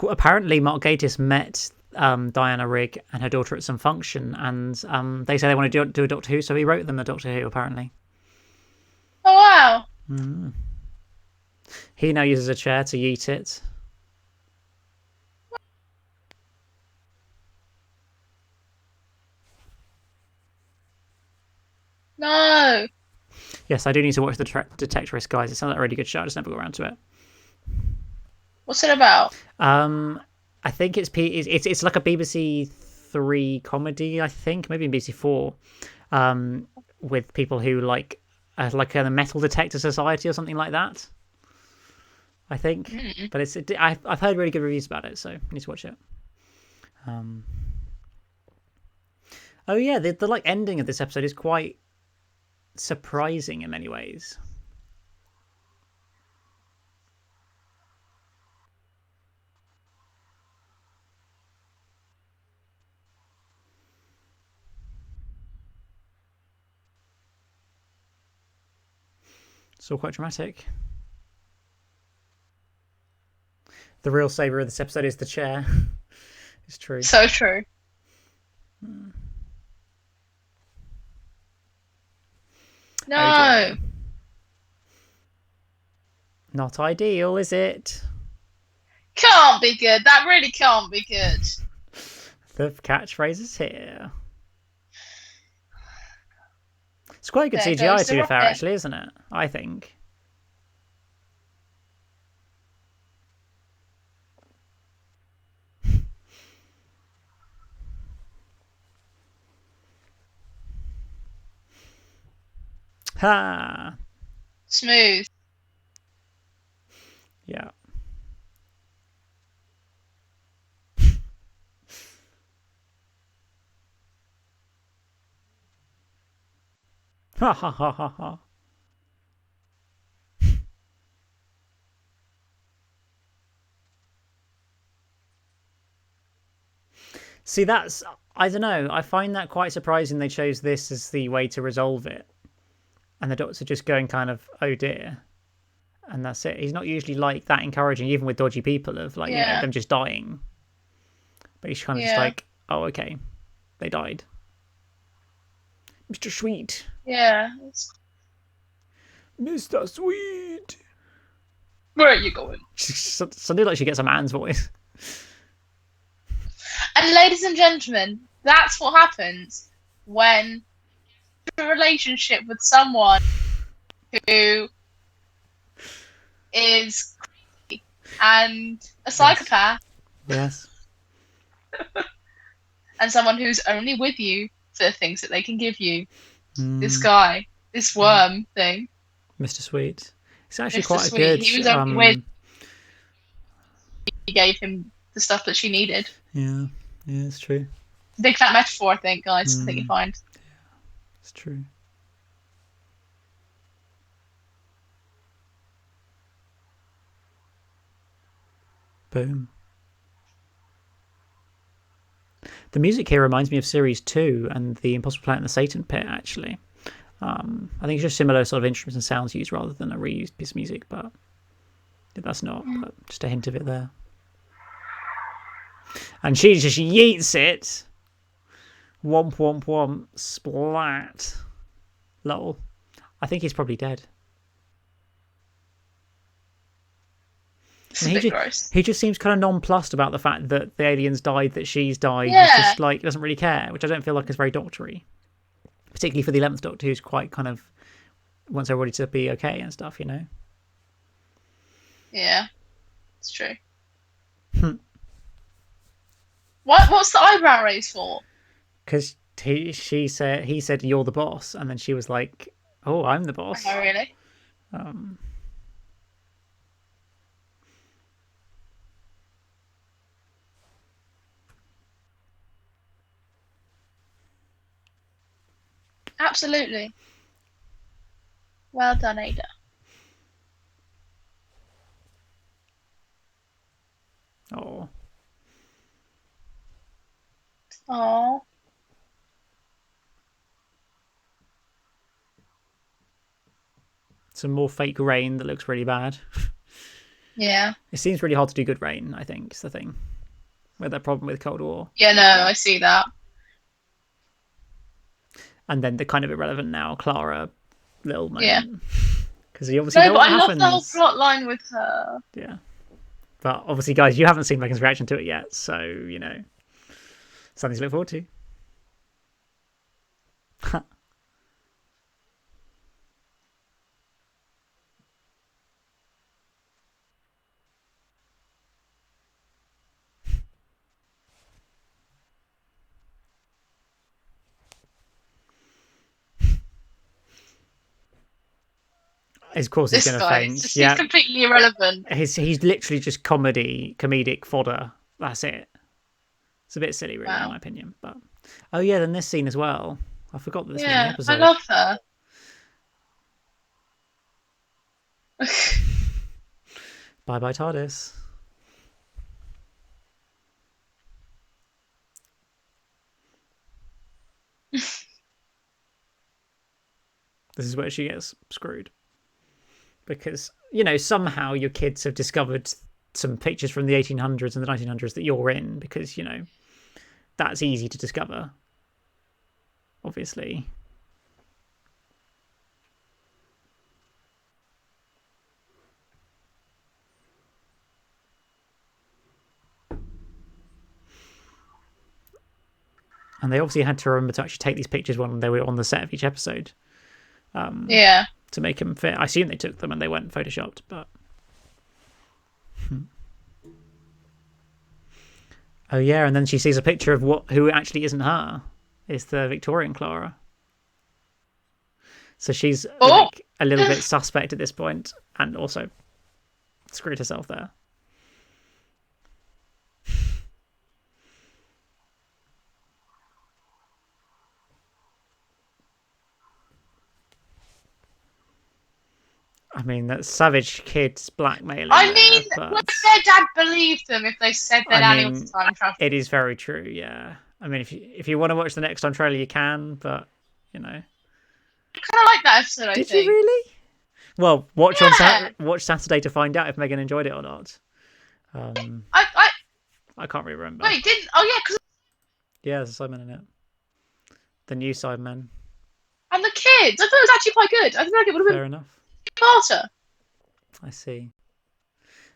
Apparently, Mark Gatiss met Diana Rigg and her daughter at some function, and they say they want to do a Doctor Who, so he wrote them a Doctor Who, apparently. Oh, wow. He now uses a chair to yeet it. No. Yes, I do need to watch the Detectorist, guys. It sounds like a really good show. I just never got around to it. What's it about? I think it's like a BBC Three comedy. I think maybe BBC Four, with people who like a metal detector society or something like that. I think, but I've heard really good reviews about it, so I need to watch it. Oh yeah, the like ending of this episode is quite surprising in many ways. It's all quite dramatic. The real savior of this episode is the chair. It's true. So true. No. Oh, not ideal, is it? Can't be good. That really can't be good. The catchphrase is here. It's quite good There CGI, goes to the be fair, rocket. actually, isn't it? I think. Ha! Smooth. Yeah. Ha ha ha ha ha. See, I don't know. I find that quite surprising they chose this as the way to resolve it. And the Doctor just going kind of, oh dear. And that's it. He's not usually like that encouraging, even with dodgy people, of like, them just dying. But he's kind of just like, oh, okay. They died. Mr. Sweet. Yeah. Mr. Sweet. Where are you going? Something like she gets a man's voice. And ladies and gentlemen, that's what happens when a relationship with someone who is creepy and a psychopath. Yes. And someone who's only with you for the things that they can give you. This guy, this worm thing. Mr. Sweet. It's actually Mr. quite Sweet. a good. He was only with. He gave him the stuff that she needed. Yeah, it's true. Big fat metaphor, I think, guys. I think you find. Yeah, it's true. Boom. The music here reminds me of Series 2 and the Impossible Planet and the Satan Pit, actually. I think it's just similar sort of instruments and sounds used rather than a reused piece of music, but that's not. But just a hint of it there. And she just yeets it. Womp, womp, womp. Splat. Lol. I think he's probably dead. It's a bit gross. He just seems kind of nonplussed about the fact that the aliens died, that she's died. Yeah. He's just like, doesn't really care, which I don't feel like is very doctory. Particularly for the 11th Doctor, who's quite kind of wants everybody to be okay and stuff, you know? Yeah, it's true. What's the eyebrow raise for? Because he said, you're the boss, and then she was like, oh, I'm the boss. Oh, really? Absolutely. Well done, Ada. Oh. Oh. Some more fake rain that looks really bad. Yeah. It seems really hard to do good rain, I think, is the thing. With that problem with Cold War. Yeah, no, I see that. And then the kind of irrelevant now, Clara little moment. Yeah. Because you obviously know what happens. I love the whole plot line with her. Yeah. But obviously, guys, you haven't seen Megan's reaction to it yet, so, you know, something to look forward to. Of course, he's going to faint. He's completely irrelevant. He's literally just comedic fodder. That's it. It's a bit silly, really, in my opinion. But oh yeah, then this scene as well. I forgot that this was in the episode. I love her. Bye bye TARDIS. This is where she gets screwed. Because, you know, somehow your kids have discovered some pictures from the 1800s and the 1900s that you're in, because, you know, that's easy to discover. Obviously. And they obviously had to remember to actually take these pictures when they were on the set of each episode. Yeah. To make them fit. I assume they took them and they weren't photoshopped, but... Oh yeah, and then she sees a picture of who actually isn't her. It's the Victorian Clara. So she's like a little bit suspect at this point, and also screwed herself there. I mean, that savage kids blackmailing. I mean, would their dad believe them if they said their nanny was a time traveler? It is very true, yeah. I mean, if you want to watch the next time trailer, you can, but, you know. I kind of like that episode, I think. Did you really? Well, watch Saturday to find out if Megan enjoyed it or not. I can't really remember. Wait, didn't... Oh, yeah, because... Yeah, there's a Sidemen in it. The new Sidemen. And the kids. I thought it was actually quite good. I feel like it would have been... Fair enough. Smarter. I see.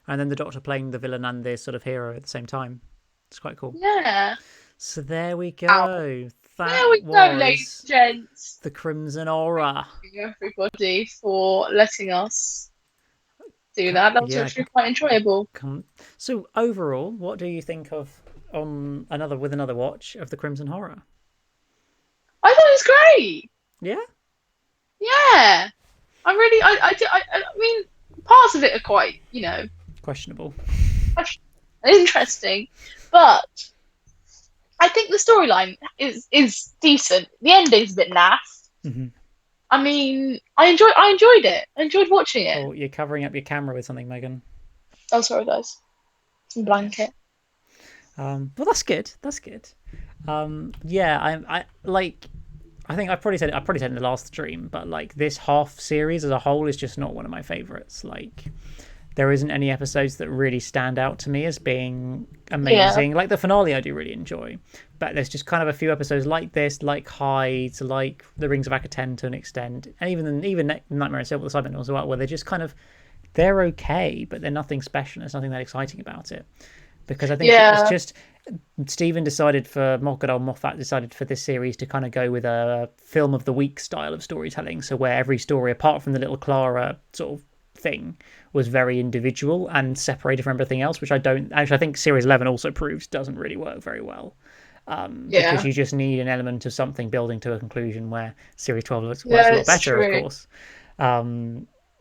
And then the Doctor playing the villain and the sort of hero at the same time. It's quite cool. Yeah. So there we go. There we go, ladies and gents. The Crimson Aura. Thank you, everybody, for letting us do that. That was actually quite enjoyable. So overall, what do you think of another watch of the Crimson Horror? I thought it was great. Yeah. Yeah. I mean, parts of it are quite, you know, questionable, interesting, but I think the storyline is decent. The ending's a bit naff. Mm-hmm. I mean, I enjoyed it. I enjoyed watching it. Oh, you're covering up your camera with something, Megan. Oh, sorry, guys. Some blanket. Well, that's good. That's good. Yeah, I like. I think I probably said it in the last stream, but like this half series as a whole is just not one of my favorites. Like there isn't any episodes that really stand out to me as being Yeah, amazing. Like the finale, I do really enjoy, but there's just kind of a few episodes like this, like Hides, like The Rings of Akaten to an extent, and even Nightmare and Silver the Cybermen as well, where they're just kind of they're okay, but they're nothing special. There's nothing that exciting about it because I think it's yeah, just Stephen decided for Moffat decided for this series to kind of go with a film of the week style of storytelling. So where every story, apart from the little Clara sort of thing, was very individual and separated from everything else, which I don't actually. I think Series 11 also proves doesn't really work very well. Because yeah, you just need an element of something building to a conclusion where Series 12 works yeah. a lot It's better, of true. course.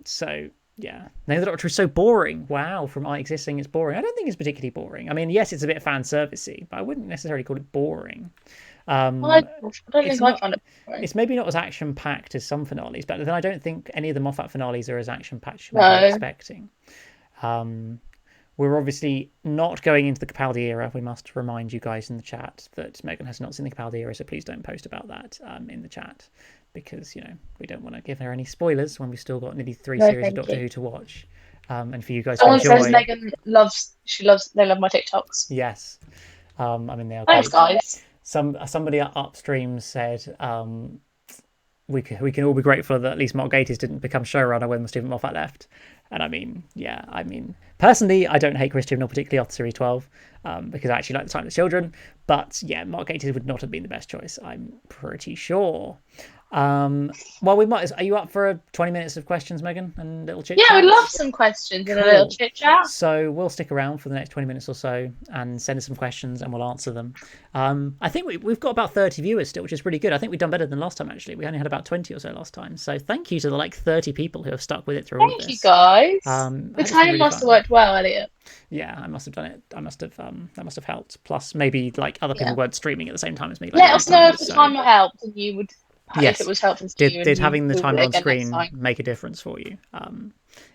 So yeah, Name of the Doctor is so boring. Wow, from I Existing, it's boring. I don't think it's particularly boring. I mean, yes, it's a bit fan servicey, but I wouldn't necessarily call it boring. I Um, don't it's think I not. found it boring. It's maybe not as action packed as some finales, but then I don't think any of the Moffat finales are as action packed as you may be No, expecting. Um, we're obviously not going into the Capaldi era. We must remind you guys in the chat that Megan has not seen the Capaldi era, so please don't post about that in the chat because we don't want to give her any spoilers when we've still got nearly three no, series of thank Doctor you. Who to watch, and for you guys to Someone says enjoy. Megan loves. She loves. They love my TikToks. Yes, I mean they are Thanks, great. guys. Somebody upstream said we can all be grateful that at least Mark Gatiss didn't become showrunner when Stephen Moffat left. And I mean, yeah, I mean, personally, I don't hate Christian nor particularly after Series 12 because I actually like The Time of the Children. But yeah, Mark Gatiss would not have been the best choice, I'm pretty sure. Well, we might. Are you up for 20 minutes of questions, Megan, and little chit Yeah, we chat? love some questions and a little Cool. chit chat. So we'll stick around for the next 20 minutes or so and send us some questions and we'll answer them. I think we've got about 30 viewers still, which is pretty good. I think we've done better than last time, actually. We only had about 20 or so last time. So thank you to the 30 people who have stuck with it through all of Thank you, this. guys. I The hope it's been timing really must have fun. worked well, Elliot. Yeah, I must have done it. That must have helped. Plus, maybe like other people Yeah. weren't streaming at the same time as me, like Let Lauren us know if Cummings. the So timer helped and you would, if it yes, was helpful to did you and did you having the Google timer it on again next screen time. make a difference for you?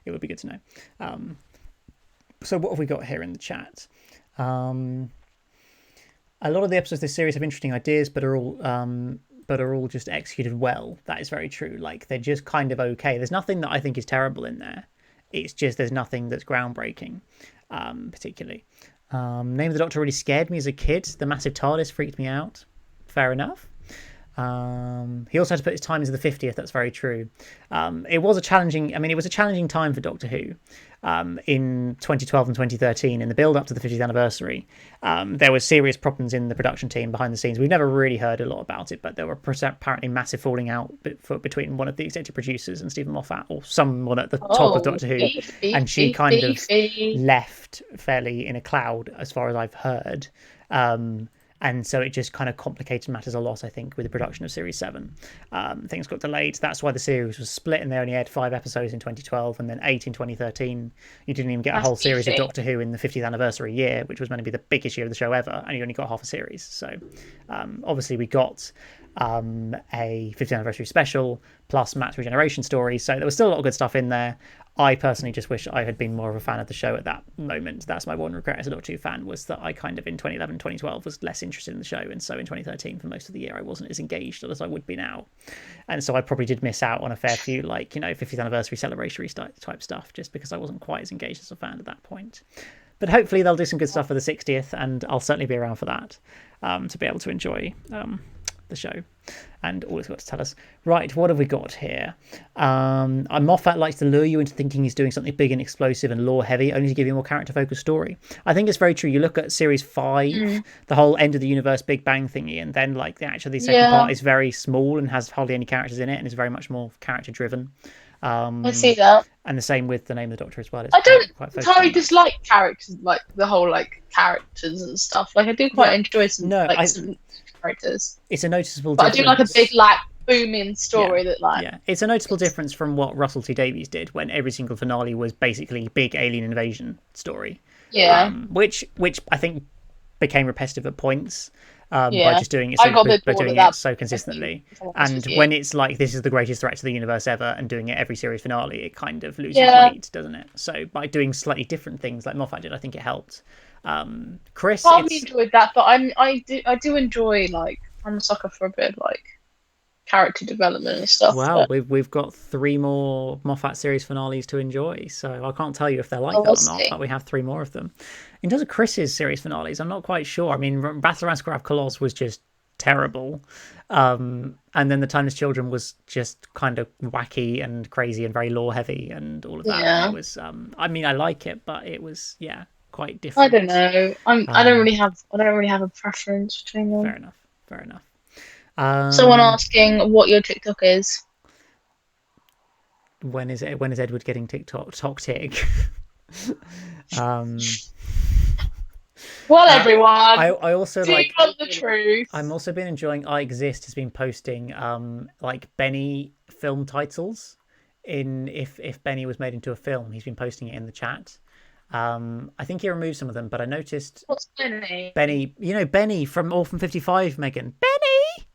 It would be good to know. So what have we got here in the chat? Um, a lot of the episodes of this series have interesting ideas, but are all just executed well. That is very true. Like they're just kind of okay. There's nothing that I think is terrible in there. It's just there's nothing that's groundbreaking, particularly. Name of the Doctor really scared me as a kid. The massive TARDIS freaked me out. Fair enough. He also had to put his time into the 50th. That's very true. It was a challenging. I mean, it was a challenging time for Doctor Who in 2012 and 2013 in the build up to the 50th anniversary. There were serious problems in the production team behind the scenes. We've never really heard a lot about it, but there were apparently massive falling out between one of the executive producers and Stephen Moffat, or someone at the top of Oh, Doctor Who, beef, beef, and she beef, kind of beefy. left fairly in a cloud, as far as I've heard. And so it just kind of complicated matters a lot, I think, with the production of Series 7. Things got delayed. That's why the series was split and they only aired 5 episodes in 2012 and then 8 in 2013. You didn't even get a That's whole series of beefy. Doctor Who in the 50th anniversary year, which was meant to be the biggest year of the show ever, and you only got half a series. So obviously we got a 50th anniversary special plus Matt's regeneration story. So there was still a lot of good stuff in there. I personally just wish I had been more of a fan of the show at that moment. That's my one regret as a Doctor Who fan, was that I kind of in 2011, 2012 was less interested in the show. And so in 2013, for most of the year, I wasn't as engaged as I would be now. And so I probably did miss out on a fair few, 50th anniversary celebratory type stuff, just because I wasn't quite as engaged as a fan at that point. But hopefully they'll do some good stuff for the 60th, and I'll certainly be around for that to be able to enjoy the show and all it's got to tell us. Right, what have we got here? Moffat likes to lure you into thinking he's doing something big and explosive and lore heavy, only to give you a more character focused story. I think it's very true. You look at series 5, the whole end of the universe Big Bang thingy, and then the second part is very small and has hardly any characters in it and is very much more character driven. I see that. And the same with the Name of the Doctor as well. It's I don't quite entirely dislike characters, like the whole characters and stuff. Like I do quite enjoy some some characters. It's a noticeable But difference. I do like a big booming story it's a noticeable difference from what Russell T Davies did when every single finale was basically big alien invasion story. Which I think became repetitive at points. By just doing it so consistently, and when it's like this is the greatest threat to the universe ever, and doing it every series finale, it kind of loses weight, doesn't it? So by doing slightly different things like Moffat did, I think it helped. Chris, Part of me it's enjoyed that, but I do enjoy like I'm a sucker for a bit of like character development and stuff. well, But we've got 3 more Moffat series finales to enjoy, so I can't tell you if they're like that we'll or not. see. But we have 3 more of them. In terms of Chris's series finales, I'm not quite sure. I mean, Battle Around Scarab Coloss was just terrible, and then The Timeless Children was just kind of wacky and crazy and very lore heavy and all of that. And it Yeah. was, I mean, I like it, but it was quite I don't different. know. Um, I don't really have a preference between fair them. enough, fair enough. Someone Um, asking what your TikTok is. when is it? When is Edward getting TikTok tick? um, Well, uh, everyone, I also do you like. want the truth? I'm also been enjoying. I Exist has been posting like Benny film titles. In if Benny was made into a film, he's been posting it in the chat. I think he removed some of them, but I noticed What's my name? Benny. You know Benny from Orphan 55, Megan. Benny,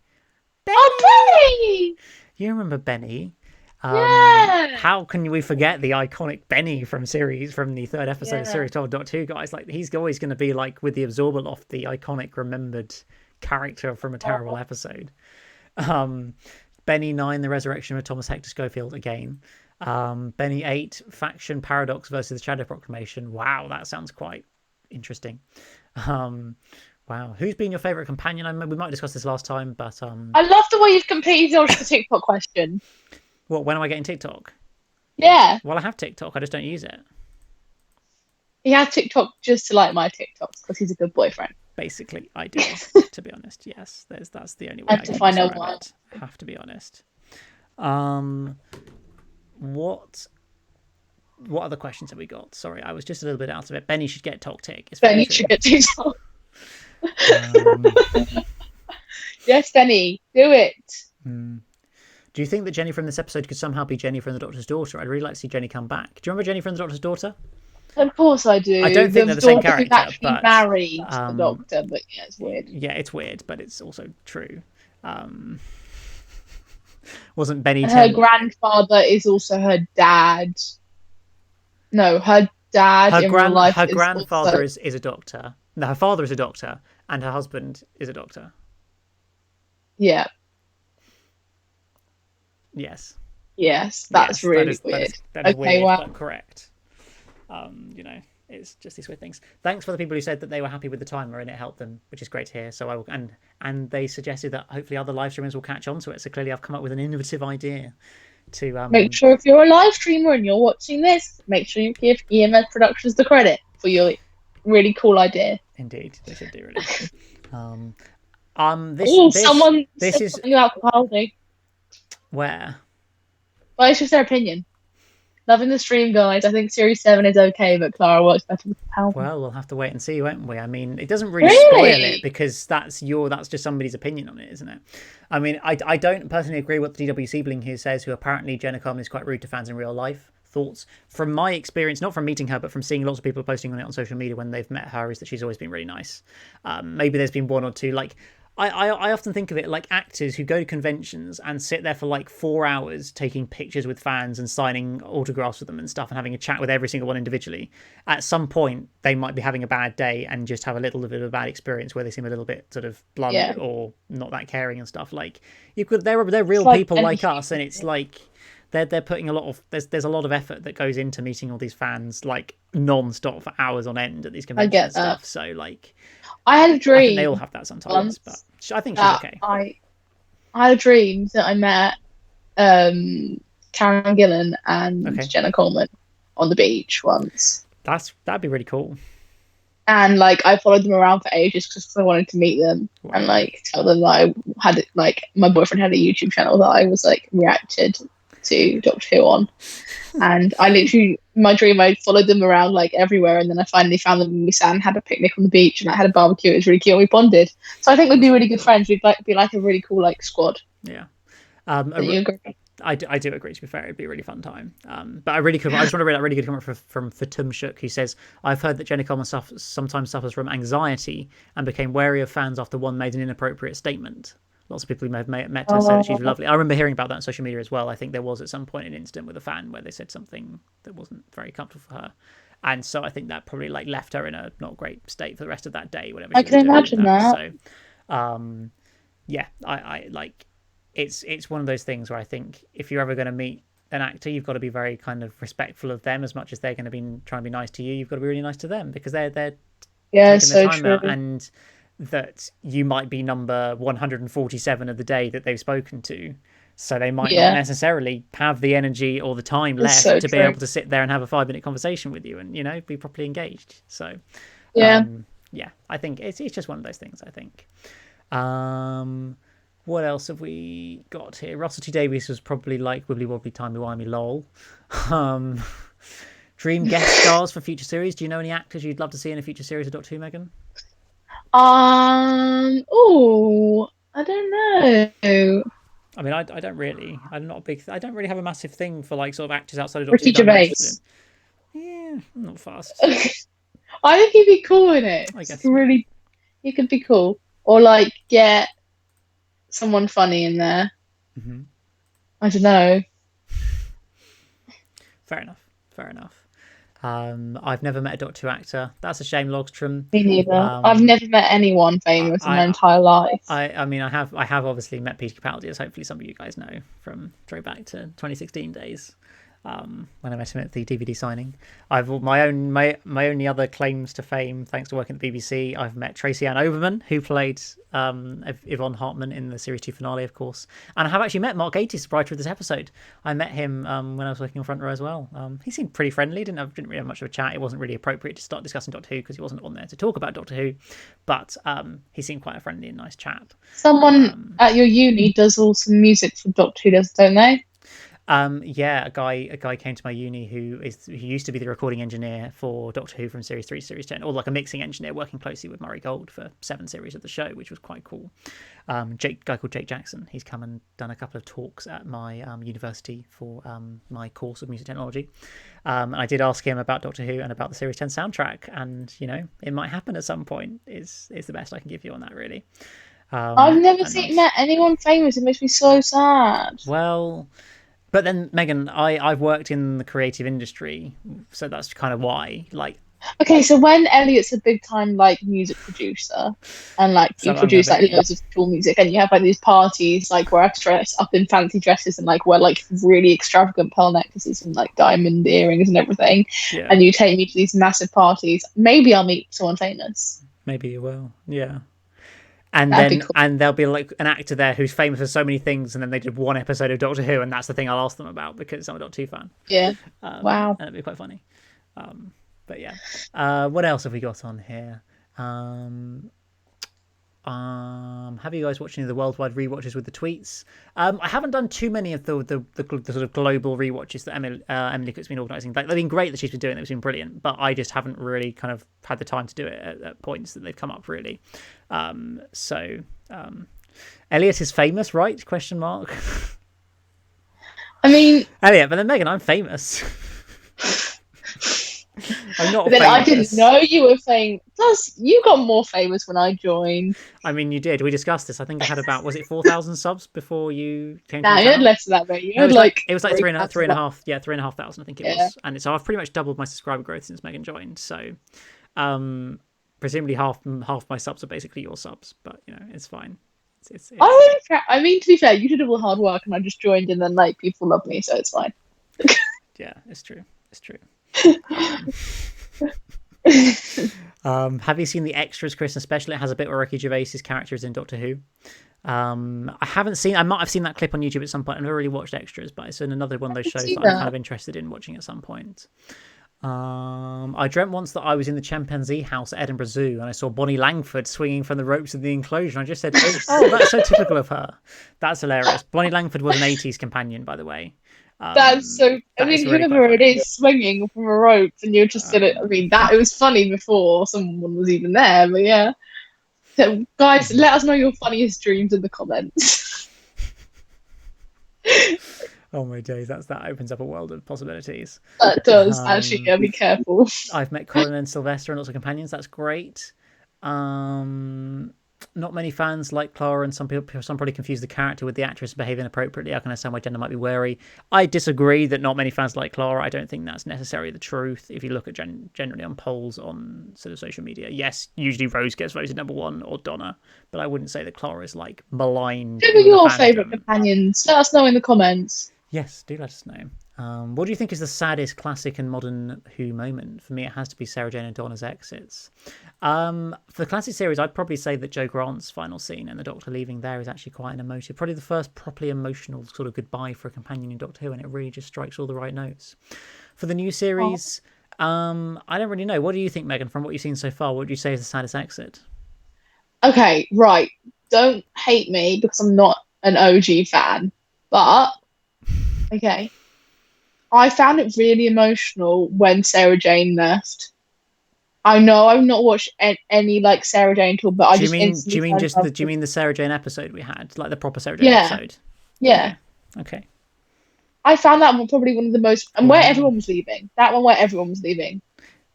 Oh, Benny. Benny! You remember Benny? Yeah. How can we forget the iconic Benny from the third episode of Yeah. Series 12.2, guys? Like he's always going to be like with the Absorber Loft, the iconic remembered character from a terrible Oh, episode. Um, Benny 9, the resurrection of Thomas Hector Schofield again. Benny 8, faction paradox versus the Shadow Proclamation. Wow, that sounds quite interesting. Um, wow, who's been your favorite companion? We might discuss this last time, but I love the way you've completely dodged the TikTok question. what? When am I getting TikTok? Yeah, Well, I have TikTok. I just don't use it. he has TikTok just to like my TikToks because he's a good boyfriend. Basically, I do. To be honest, yes. That's the only way And I to can find out describe why. it. I have to be honest. Um, what other questions have we got? Sorry, I was just a little bit out of it. Benny should get Talk Tick. It's Ben, very you true. should get TikTok. Um, Yes, Benny, do it. do you think that Jenny from this episode could somehow be Jenny from the Doctor's Daughter? I'd really like to see Jenny come back. Do you remember Jenny from the Doctor's Daughter? Of course I do. I don't think they're the same daughter who's character, actually but married the doctor, but yeah, it's weird. yeah, it's weird, but it's also true. Wasn't Benny And her 10? grandfather is also her dad. No, her dad in real life Her is grandfather also... is a doctor. No, her father is a doctor, and her husband is a doctor. Yeah. Yes. Yes, that's Yes, really weird. that is Okay, weird, wow. but correct. It's just these weird things. Thanks for the people who said that they were happy with the timer and it helped them, which is great to hear. So I will, and they suggested that hopefully other live streamers will catch on to it. So clearly, I've come up with an innovative idea to Make sure if you're a live streamer and you're watching this, make sure you give EMS Productions the credit for your really cool idea. Indeed, they should do really. Someone this said is something about Capaldi. where. Well, it's just their opinion. Loving the stream, guys. I think Series 7 is okay, but Clara works better with Capaldi. Well, we'll have to wait and see, won't we? I mean, it doesn't really spoil it because that's just somebody's opinion on it, isn't it? I mean, I don't personally agree with the DW Siebling who says who apparently Jenna Coleman is quite rude to fans in real life. Thoughts from my experience, not from meeting her, but from seeing lots of people posting on it on social media when they've met her, is that she's always been really nice. Maybe there's been one or two like. I often think of it like actors who go to conventions and sit there for like 4 hours taking pictures with fans and signing autographs with them and stuff and having a chat with every single one individually. At some point, they might be having a bad day and just have a little bit of a bad experience where they seem a little bit sort of blunt or not that caring and stuff. Like they're real people like us, and it's like they're putting a lot of there's a lot of effort that goes into meeting all these fans like non-stop for hours on end at these conventions and stuff. So like. I had a dream. I think they all have that sometimes, but I think she's okay. I had a dream that I met Karen Gillan and Jenna Coleman on the beach once. That'd be really cool. And like I followed them around for ages because I wanted to meet them and like tell them that I had like my boyfriend had a YouTube channel that I was like reacted to Doctor Who on. And I literally, my dream, I followed them around like everywhere, and then I finally found them and we sat and had a picnic on the beach, and I had a barbecue. It was really cute. And we bonded, so I think we'd be really good friends. We'd like be like a really cool like squad. Yeah, you agree? I do agree. To be fair, it'd be a really fun time. But I just want to read that really good comment from Fatum Shook, who says, "I've heard that Jenny Coleman sometimes suffers from anxiety and became wary of fans after one made an inappropriate statement. Lots of people who may have met her say that she's Oh, lovely. I remember hearing about that on social media as well. I think there was at some point an incident with a fan where they said something that wasn't very comfortable for her, and so I think that probably like left her in a not great state for the rest of that day, whatever I she was can doing with imagine that. that. So, yeah, I like it's one of those things where I think if you're ever going to meet an actor, you've got to be very kind of respectful of them as much as they're going to be trying to be nice to you. You've got to be really nice to them because they're Yeah, taking the so time true. out, and that you might be number 147 of the day that they've spoken to. So they might not Yeah, necessarily have the energy or the time it's left so to be true. able to sit there and have a 5 minute conversation with you and, be properly engaged. So, Yeah. yeah, I think it's just one of those things, I think. Um, what else have we got here? Russell T Davies was probably like Wibbly Wobbly Timey Wimey lol. Um, Dream guest stars for future series. Do you know any actors you'd love to see in a future series of Doctor Who, Megan? Oh, I don't know. I mean, I don't really. I'm not a big. I don't really have a massive thing for like sort of actors outside of Doctor Who Ricky that I'm not Gervais. interested in. Yeah, I'm not fast. I think he'd be cool in it. I He guess could maybe. really, he could be cool. Or like get someone funny in there. Hmm. I don't know. Fair enough. Fair enough. I've never met a Doctor Who actor. That's a shame, Logstrom. Me neither. I've Um, never met anyone I, famous in my I, entire life. I mean, I have obviously met Peter Capaldi, as hopefully some of you guys know from throwback to 2016 days. When I met him at the DVD signing. I've my only other claims to fame, thanks to working at the BBC. I've met Tracy Ann Overman, who played Yvonne Hartman in the series 2 finale, of course, and I have actually met Mark Gatiss, the writer of this episode. I met him when I was working on Front Row as well. He seemed pretty friendly. Didn't really have much of a chat. It wasn't really appropriate to start discussing Doctor Who because he wasn't on there to talk about Doctor Who, but he seemed quite a friendly and nice chap. Someone at your uni does all some music for Doctor Who, don't they? Yeah, a guy came to my uni who used to be the recording engineer for Doctor Who from Series 3 to Series 10, or like a mixing engineer working closely with Murray Gold for 7 series of the show, which was quite cool. Guy called Jake Jackson. He's come and done a couple of talks at my university for my course of music technology. And I did ask him about Doctor Who and about the Series 10 soundtrack, and it might happen at some point. Is the best I can give you on that, really. I've never And met anyone famous. It makes me so sad. well. But then, Megan, I've worked in the creative industry, so that's kind of why. Like, Okay, so when Elliot's a big time like music producer and like so you I'm gonna produce like bet you. loads of cool music and you have like these parties like where I have to dress up in fancy dresses and like wear like really extravagant pearl necklaces and like diamond earrings and everything, Yeah, and you take me to these massive parties, maybe I'll meet someone famous. maybe you will. Yeah. And That'd be then cool. and there'll be like an actor there who's famous for so many things, and then they did one episode of Doctor Who, and that's the thing I'll ask them about because I'm a Doctor Who fan. Yeah. Wow. And it'd be quite funny. But yeah, what else have we got on here? Have you guys watched any of the worldwide rewatches with the tweets? I haven't done too many of the sort of global rewatches that Emily Cook's been organising. Like, they've been great that she's been doing. They've been brilliant, but I just haven't really kind of had the time to do it at points that they've come up really. So Elliot is famous, right? Question mark. I mean, Elliot, but then Megan, I'm famous. I'm not but then famous. I didn't know you were famous. Plus, you got more famous when I joined. I mean, you did. We discussed this. I think I had about, was it 4,000 subs before you came to Nah, the you had channel? less than that, mate. You No, had like it was like three and a three half, yeah, 3,500. I think it Yeah. was, and so I've pretty much doubled my subscriber growth since Megan joined. So, presumably half my subs are basically your subs, but it's fine. I really I mean, to be fair, you did all the hard work, and I just joined, and then like people love me, so it's fine. Yeah, it's true. It's true. Have you seen the extras Christmas special? It has a bit where Ricky Gervais's character is in Doctor Who. I haven't seen. I might have seen that clip on YouTube at some point. I've never really watched extras, but it's in another one of those shows that I'm kind of interested in watching at some point. I dreamt once that I was in the chimpanzee house at Edinburgh Zoo and I saw Bonnie Langford swinging from the ropes of the enclosure. And I just said, "Oh, that's so typical of her." That's hilarious. Bonnie Langford was an '80s companion, by the way. That's so. I mean, really whoever quite it funny. is swinging from a rope, and you're just in it. I mean, that it was funny before someone was even there, but yeah. So, guys, let us know your funniest dreams in the comments. Oh my days, that opens up a world of possibilities. That does actually. Yeah, be careful. I've met Colin and Sylvester and lots of companions. That's great. not many fans like Clara, and some probably confuse the character with the actress behaving appropriately. I can understand why gender might be wary. I disagree that not many fans like Clara. I don't think that's necessarily the truth. If you look at generally on polls on sort of social media, yes, usually Rose gets voted number one or Donna, but I wouldn't say that Clara is like maligned. Who are your favourite companions? Let us know in the comments. Yes, do let us know. What do you think is the saddest classic and modern Who moment? For me, it has to be Sarah Jane and Donna's exits. For the classic series, I'd probably say that Jo Grant's final scene and the Doctor leaving there is actually quite an emotive, probably the first properly emotional sort of goodbye for a companion in Doctor Who, and it really just strikes all the right notes. For the new series, I don't really know. What do you think, Megan, from what you've seen so far? What would you say is the saddest exit? Okay, right. Don't hate me because I'm not an OG fan, but okay. I found it really emotional when Sarah Jane left. I know I've not watched any like Sarah Jane talk, but do you mean the Sarah Jane episode we had, like the proper Sarah Jane episode? Yeah. Okay. I found that one probably one of the most, and where everyone was leaving. That one where everyone was leaving.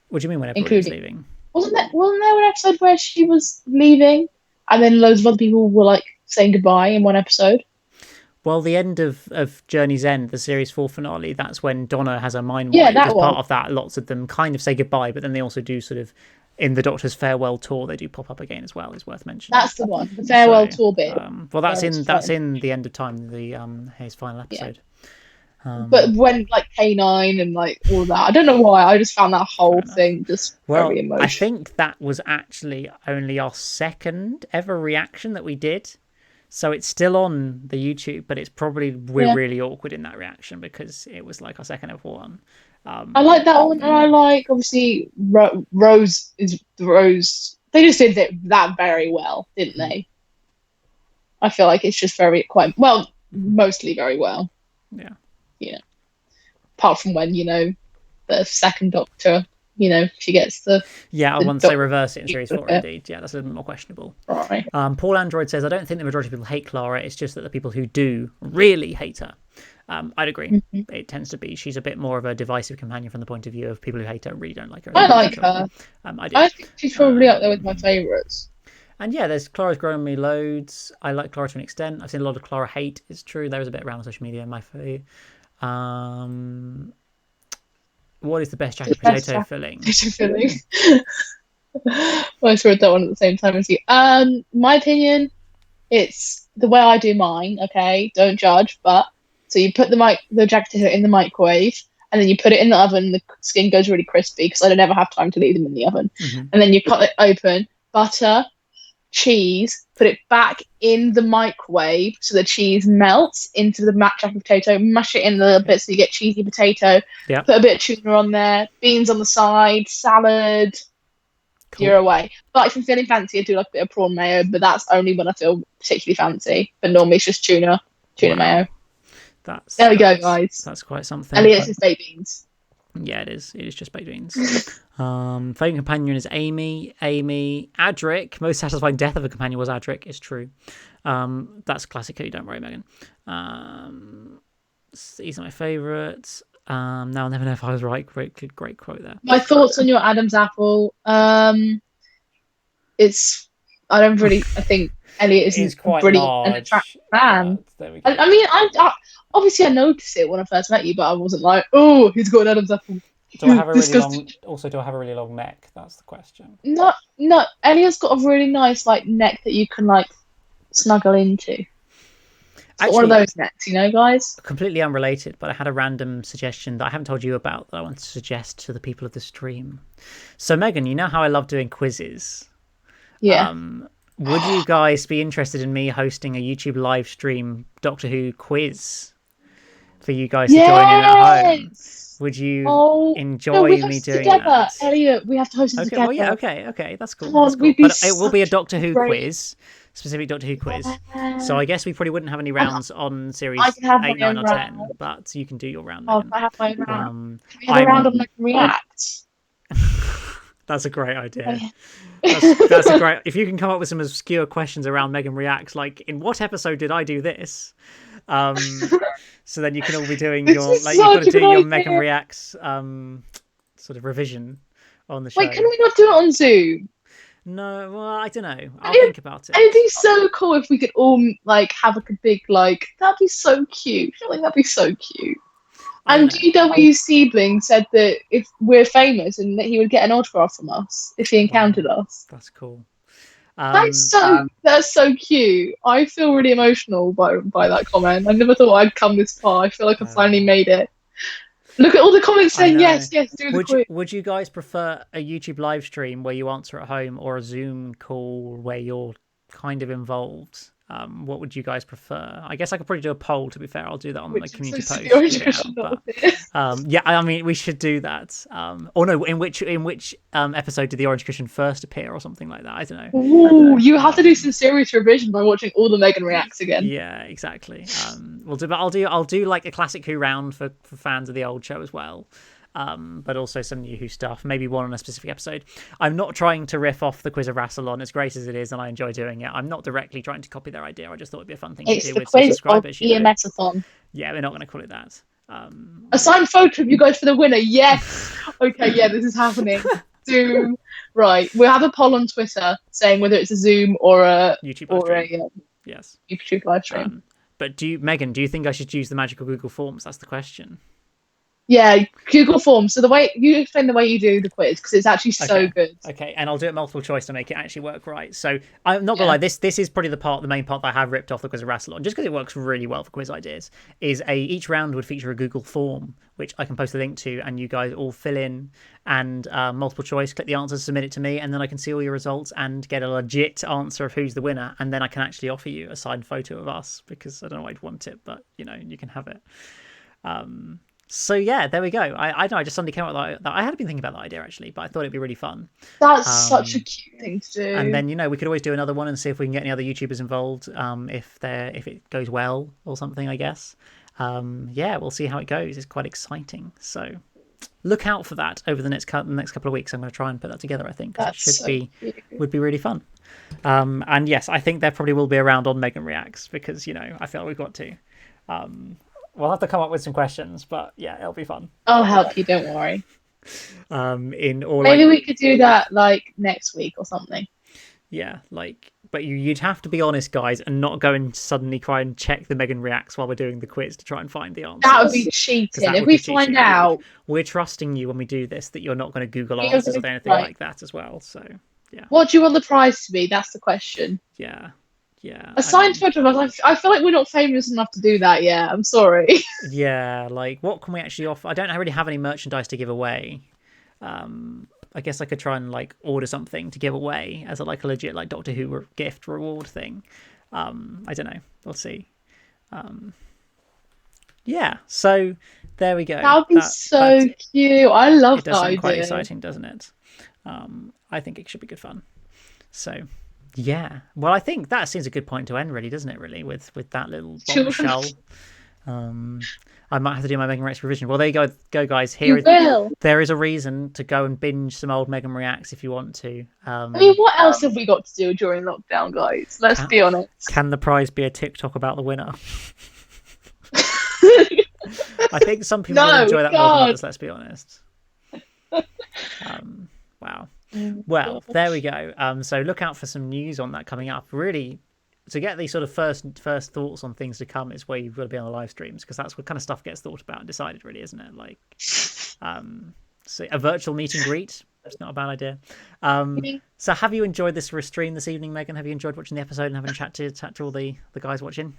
What do you mean when everyone was leaving? Wasn't there an episode where she was leaving, and then loads of other people were like saying goodbye in one episode? Well, the end of Journey's End, the series 4 finale, that's when Donna has her mind wiped. As part of that, lots of them kind of say goodbye, but then they also do sort of, in the Doctor's farewell tour, they do pop up again as well, is worth mentioning. That's the one, the farewell tour bit. Well, that's in The End of Time, his final episode. Yeah. But when, like, K9 and, like, all that, I don't know why, I just found that whole thing just very emotional. I think that was actually only our second ever reaction that we did. So it's still on the YouTube, but it's probably we're really awkward in that reaction because it was like our second ever one. I like that one, and I like obviously Rose is Rose. They just did that very well, didn't they? I feel like it's just mostly very well. Yeah. Yeah. Apart from when the second Doctor. She gets the... Yeah, once they reverse it in Series 4, indeed. Yeah, that's a little bit more questionable. Right. Paul Android says, I don't think the majority of people hate Clara. It's just that the people who do really hate her. I'd agree. Mm-hmm. It tends to be. She's a bit more of a divisive companion from the point of view of people who hate her really don't like her. I like her. I do. I think she's probably up there with my favourites. And yeah, Clara's grown on me loads. I like Clara to an extent. I've seen a lot of Clara hate. It's true. There is a bit around on social media in my feed. What is the best jacket potato filling? Potato filling. I just wrote that one at the same time as you. My opinion, it's the way I do mine. Okay, don't judge. But so you put the jacket potato in the microwave, and then you put it in the oven. The skin goes really crispy because I don't ever have time to leave them in the oven. Mm-hmm. And then you cut it open, butter, cheese, put it back in the microwave so the cheese melts into the jacket potato, mash it in a little bit so you get cheesy potato, put a bit of tuna on there, beans on the side, salad, you're away. But if I'm feeling fancy, I do like a bit of prawn mayo, but that's only when I feel particularly fancy. But normally it's just tuna mayo. There we go, guys. That's quite something. Elliot's is baked beans. Yeah, it is. It is just baked beans. Favourite companion is Amy. Adric. Most satisfying death of a companion was Adric. It's true. That's classic. Don't worry, Megan. These are my favourites. Now I'll never know if I was right. Great quote there. My thoughts on your Adam's apple. I think Elliot isn't quite really large. an attractive man. There we go. I mean, I obviously I noticed it when I first met you, but I wasn't like, oh, he's got an Adam's apple. Do I have a really long neck? That's the question. No. Elliot's got a really nice neck that you can snuggle into. Actually, one of those necks, guys. Completely unrelated, but I had a random suggestion that I haven't told you about that I want to suggest to the people of the stream. So, Megan, you know how I love doing quizzes? Yeah. Would you guys be interested in me hosting a YouTube live stream Doctor Who quiz for you guys to join in at home? Would you enjoy me doing that? Elliot, we have to host it together. Well, yeah, okay, that's cool. But it will be a Doctor Who quiz, specific Doctor Who quiz. So I guess we probably wouldn't have any rounds on series 8, 9, or 10, but you can do your round. I have my own round. Can we have a round of React? That's a great idea. That's a great. If you can come up with some obscure questions around Megan Reacts, like in what episode did I do this? So then you can all be doing you've got to do your Megan Reacts sort of revision on the show. Wait, can we not do it on Zoom? No, well, I don't know. I'll think about it. It'd be so cool if we could all like have like a big like. That'd be so cute. I feel like that'd be so cute. I don't And know. GW Seedling said that if we're famous, and that he would get an autograph from us if he encountered Wow, us. that's cool. That's so cute. I feel really emotional by that comment. I never thought I'd come this far. I feel like I finally Uh, made it. Look at all the comments I saying know. yes, yes, do the Would quiz. would you guys prefer a YouTube live stream where you answer at home or a Zoom call where you're kind of involved? What would you guys prefer? I guess I could probably do a poll. To be fair, I'll do that on the Which is so community silly. post. Orange Put it Christian out. not But here. yeah, I mean, we should do that. Or no, in which episode did the Orange Cushion first appear, or something like that? I don't know. Ooh, you have to do some serious revision by watching all the Megan reacts again. Yeah, exactly. We'll do, but I'll do like a classic Who round for fans of the old show as well. But also some new Who stuff, maybe one on a specific episode. I'm not trying to riff off the Quiz of Rassilon, as great as it is, and I enjoy doing it. I'm not directly trying to copy their idea. I just thought it'd be a fun thing to It's do the with some quiz of subscribers. EMS-a-thon. Yeah, we're not going to call it that. A signed photo of you guys for the winner. Yes. Okay, yeah, this is happening. Zoom. Right. We'll have a poll on Twitter saying whether it's a Zoom or a YouTube live stream. Yes. YouTube live stream. But Megan, do you think I should use the magical Google Forms? That's the question. Yeah, Google Forms. So the way you explain the way you do the quiz, because it's actually so good. Okay, and I'll do it multiple choice to make it actually work right. So I'm not gonna lie, this is probably the main part that I have ripped off the Quiz of Rassilon, just because it works really well for quiz ideas. Is each round would feature a Google form which I can post a link to, and you guys all fill in and multiple choice, click the answers, submit it to me, and then I can see all your results and get a legit answer of who's the winner, and then I can actually offer you a signed photo of us, because I don't know why I'd want it, but you can have it. So yeah, there we go. I know I just suddenly came up with that. I had been thinking about that idea actually, but I thought it'd be really fun. That's such a cute thing to do. And then we could always do another one and see if we can get any other YouTubers involved. If it goes well or something, I guess. Yeah, we'll see how it goes. It's quite exciting. So look out for that over the next couple of weeks. I'm going to try and put that together. I think because would be really fun. And yes, I think there probably will be around on Megan Reacts, because I feel like we've got to. We'll have to come up with some questions, but yeah, it'll be fun. I'll help you, don't worry. Maybe we could do that like next week or something. Yeah, but you'd have to be honest, guys, and not go and suddenly try and check the Megan Reacts while we're doing the quiz to try and find the answers. That would be cheating. If we find out, we're trusting you when we do this that you're not going to Google answers or anything like that as well. So yeah. What do you want the prize to be? That's the question. Yeah. Yeah. A signed photo of us. I feel like we're not famous enough to do that yet. I'm sorry. Yeah, what can we actually offer? I don't really have any merchandise to give away. I guess I could try and order something to give away as a legit Doctor Who gift reward thing. I don't know. We'll see. Yeah. So there we go. That would be so cute. I love that idea. It does sound quite exciting, doesn't it? I think it should be good fun. So. Yeah, well, I think that seems a good point to end, really, doesn't it? Really, with that little bombshell. I might have to do my Megan Reacts revision. Well, there you go, guys. There is a reason to go and binge some old Megan Reacts if you want to. I mean, what else have we got to do during lockdown, guys? Let's be honest. Can the prize be a TikTok about the winner? I think some people will enjoy that more than others. Let's be honest. Wow. Well, there we go. So look out for some news on that coming up. Really, to get these sort of first thoughts on things to come is where you've got to be on the live streams, because that's what kind of stuff gets thought about and decided, really, isn't it? So a virtual meet and greet. It's not a bad idea. So have you enjoyed this stream this evening, Megan? Have you enjoyed watching the episode and having a chat to all the guys watching?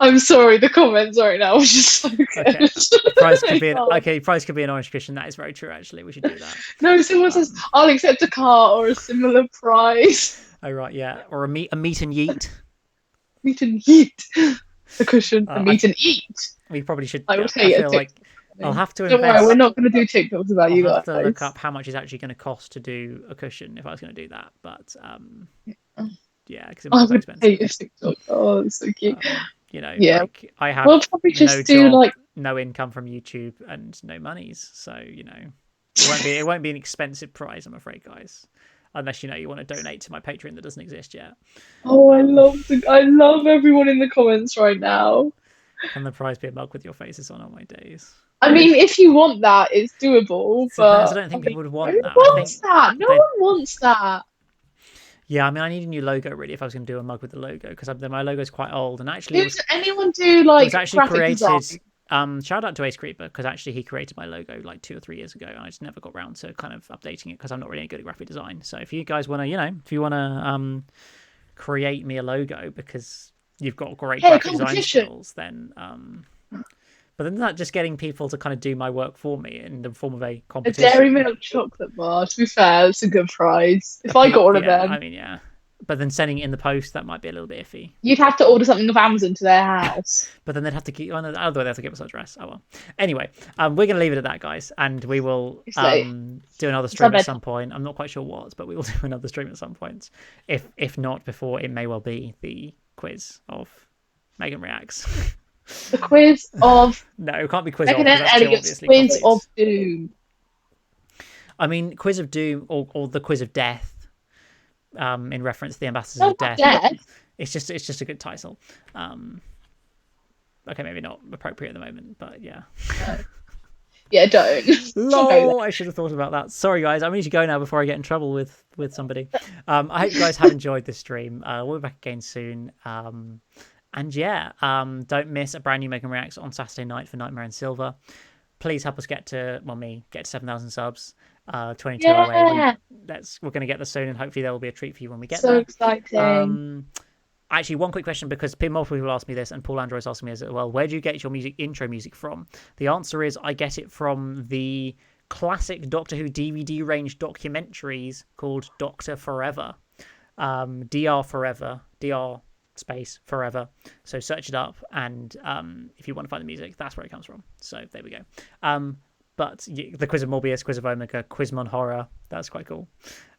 I'm sorry, the comments right now was just so good. Okay. Prize could be an orange cushion. That is very true, actually. We should do that. No, someone says, I'll accept a car or a similar prize. Oh, right, yeah. Or a meet and yeet. Meet and yeet. A cushion, a meet and eat. We probably should. I will tell you. I'll have to invest. Don't worry, we're not going to do TikToks about you guys. I'll have to look up how much it's actually going to cost to do a cushion if I was going to do that. But yeah, because it might be expensive. TikTok. Oh, it's so cute. I have we'll probably just do no income from YouTube and no monies, so it won't be an expensive prize, I'm afraid, guys. Unless you want to donate to my Patreon that doesn't exist yet. Oh, I love everyone in the comments right now. Can the prize be a mug with your faces on my days? I mean, if you want that, it's doable. But I don't think people would want that. No one wants that. Yeah, I mean, I need a new logo really if I was going to do a mug with the logo because my logo is quite old and actually Does anyone do it was like actually graphic design? created. Shout out to Ace Creeper because actually he created my logo like 2 or 3 years ago, and I just never got around to kind of updating it because I'm not really good at graphic design. So if you guys want to, if you want to create me a logo because you've got great Hey, a graphic design competition. skills, then but then not just getting people to kind of do my work for me in the form of a A Dairy competition. Milk chocolate bar. To be fair, it's a good prize. If I got one of Yeah, I them, mean, yeah. But then sending it in the post, that might be a little bit iffy. you'd have to order something off Amazon to their house. But then they'd have to keep. Oh, no, otherwise they have to give us our address. Oh well. Anyway, we're gonna leave it at that, guys, and we will It's like do another it's our stream at bedtime. some point. I'm not quite sure what, but we will do another stream at some point. If not before, it may well be the quiz of Megan reacts. The quiz of No, it can't be quiz Megan of because and that's too Elliot's obviously quiz of copies. doom. I mean, quiz of doom or the quiz of death. In reference to the ambassadors No, of not death. death. It's just a good title. Okay, maybe not appropriate at the moment, but yeah. No. Yeah, don't. Don't go Lol, I should have thought about that. Sorry, guys. I need to go now before I get in trouble with somebody. I hope you guys have enjoyed this stream. We'll be back again soon. And yeah, don't miss a brand new Megan Reacts on Saturday night for Nightmare and Silver. Please help us get to 7,000 subs. 22 there. away. Yeah, We're going to get there soon, and hopefully there will be a treat for you when we get so there. exciting. Actually, one quick question because multiple people ask me this, and Paul Andrews asked me as well. Where do you get your intro music from? The answer is I get it from the classic Doctor Who DVD range documentaries called Doctor Forever, Dr. Forever, Dr. Space Forever. So search it up, and if you want to find the music, that's where it comes from. So there we go. But the Quiz of Morbius, Quiz of Omega, Quizmon Horror, that's quite cool.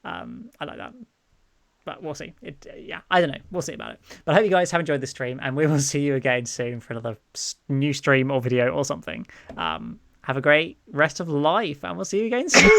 I like that. But we'll see. I don't know. We'll see about it. But I hope you guys have enjoyed the stream, and we will see you again soon for another new stream or video or something. Have a great rest of life, and we'll see you again soon.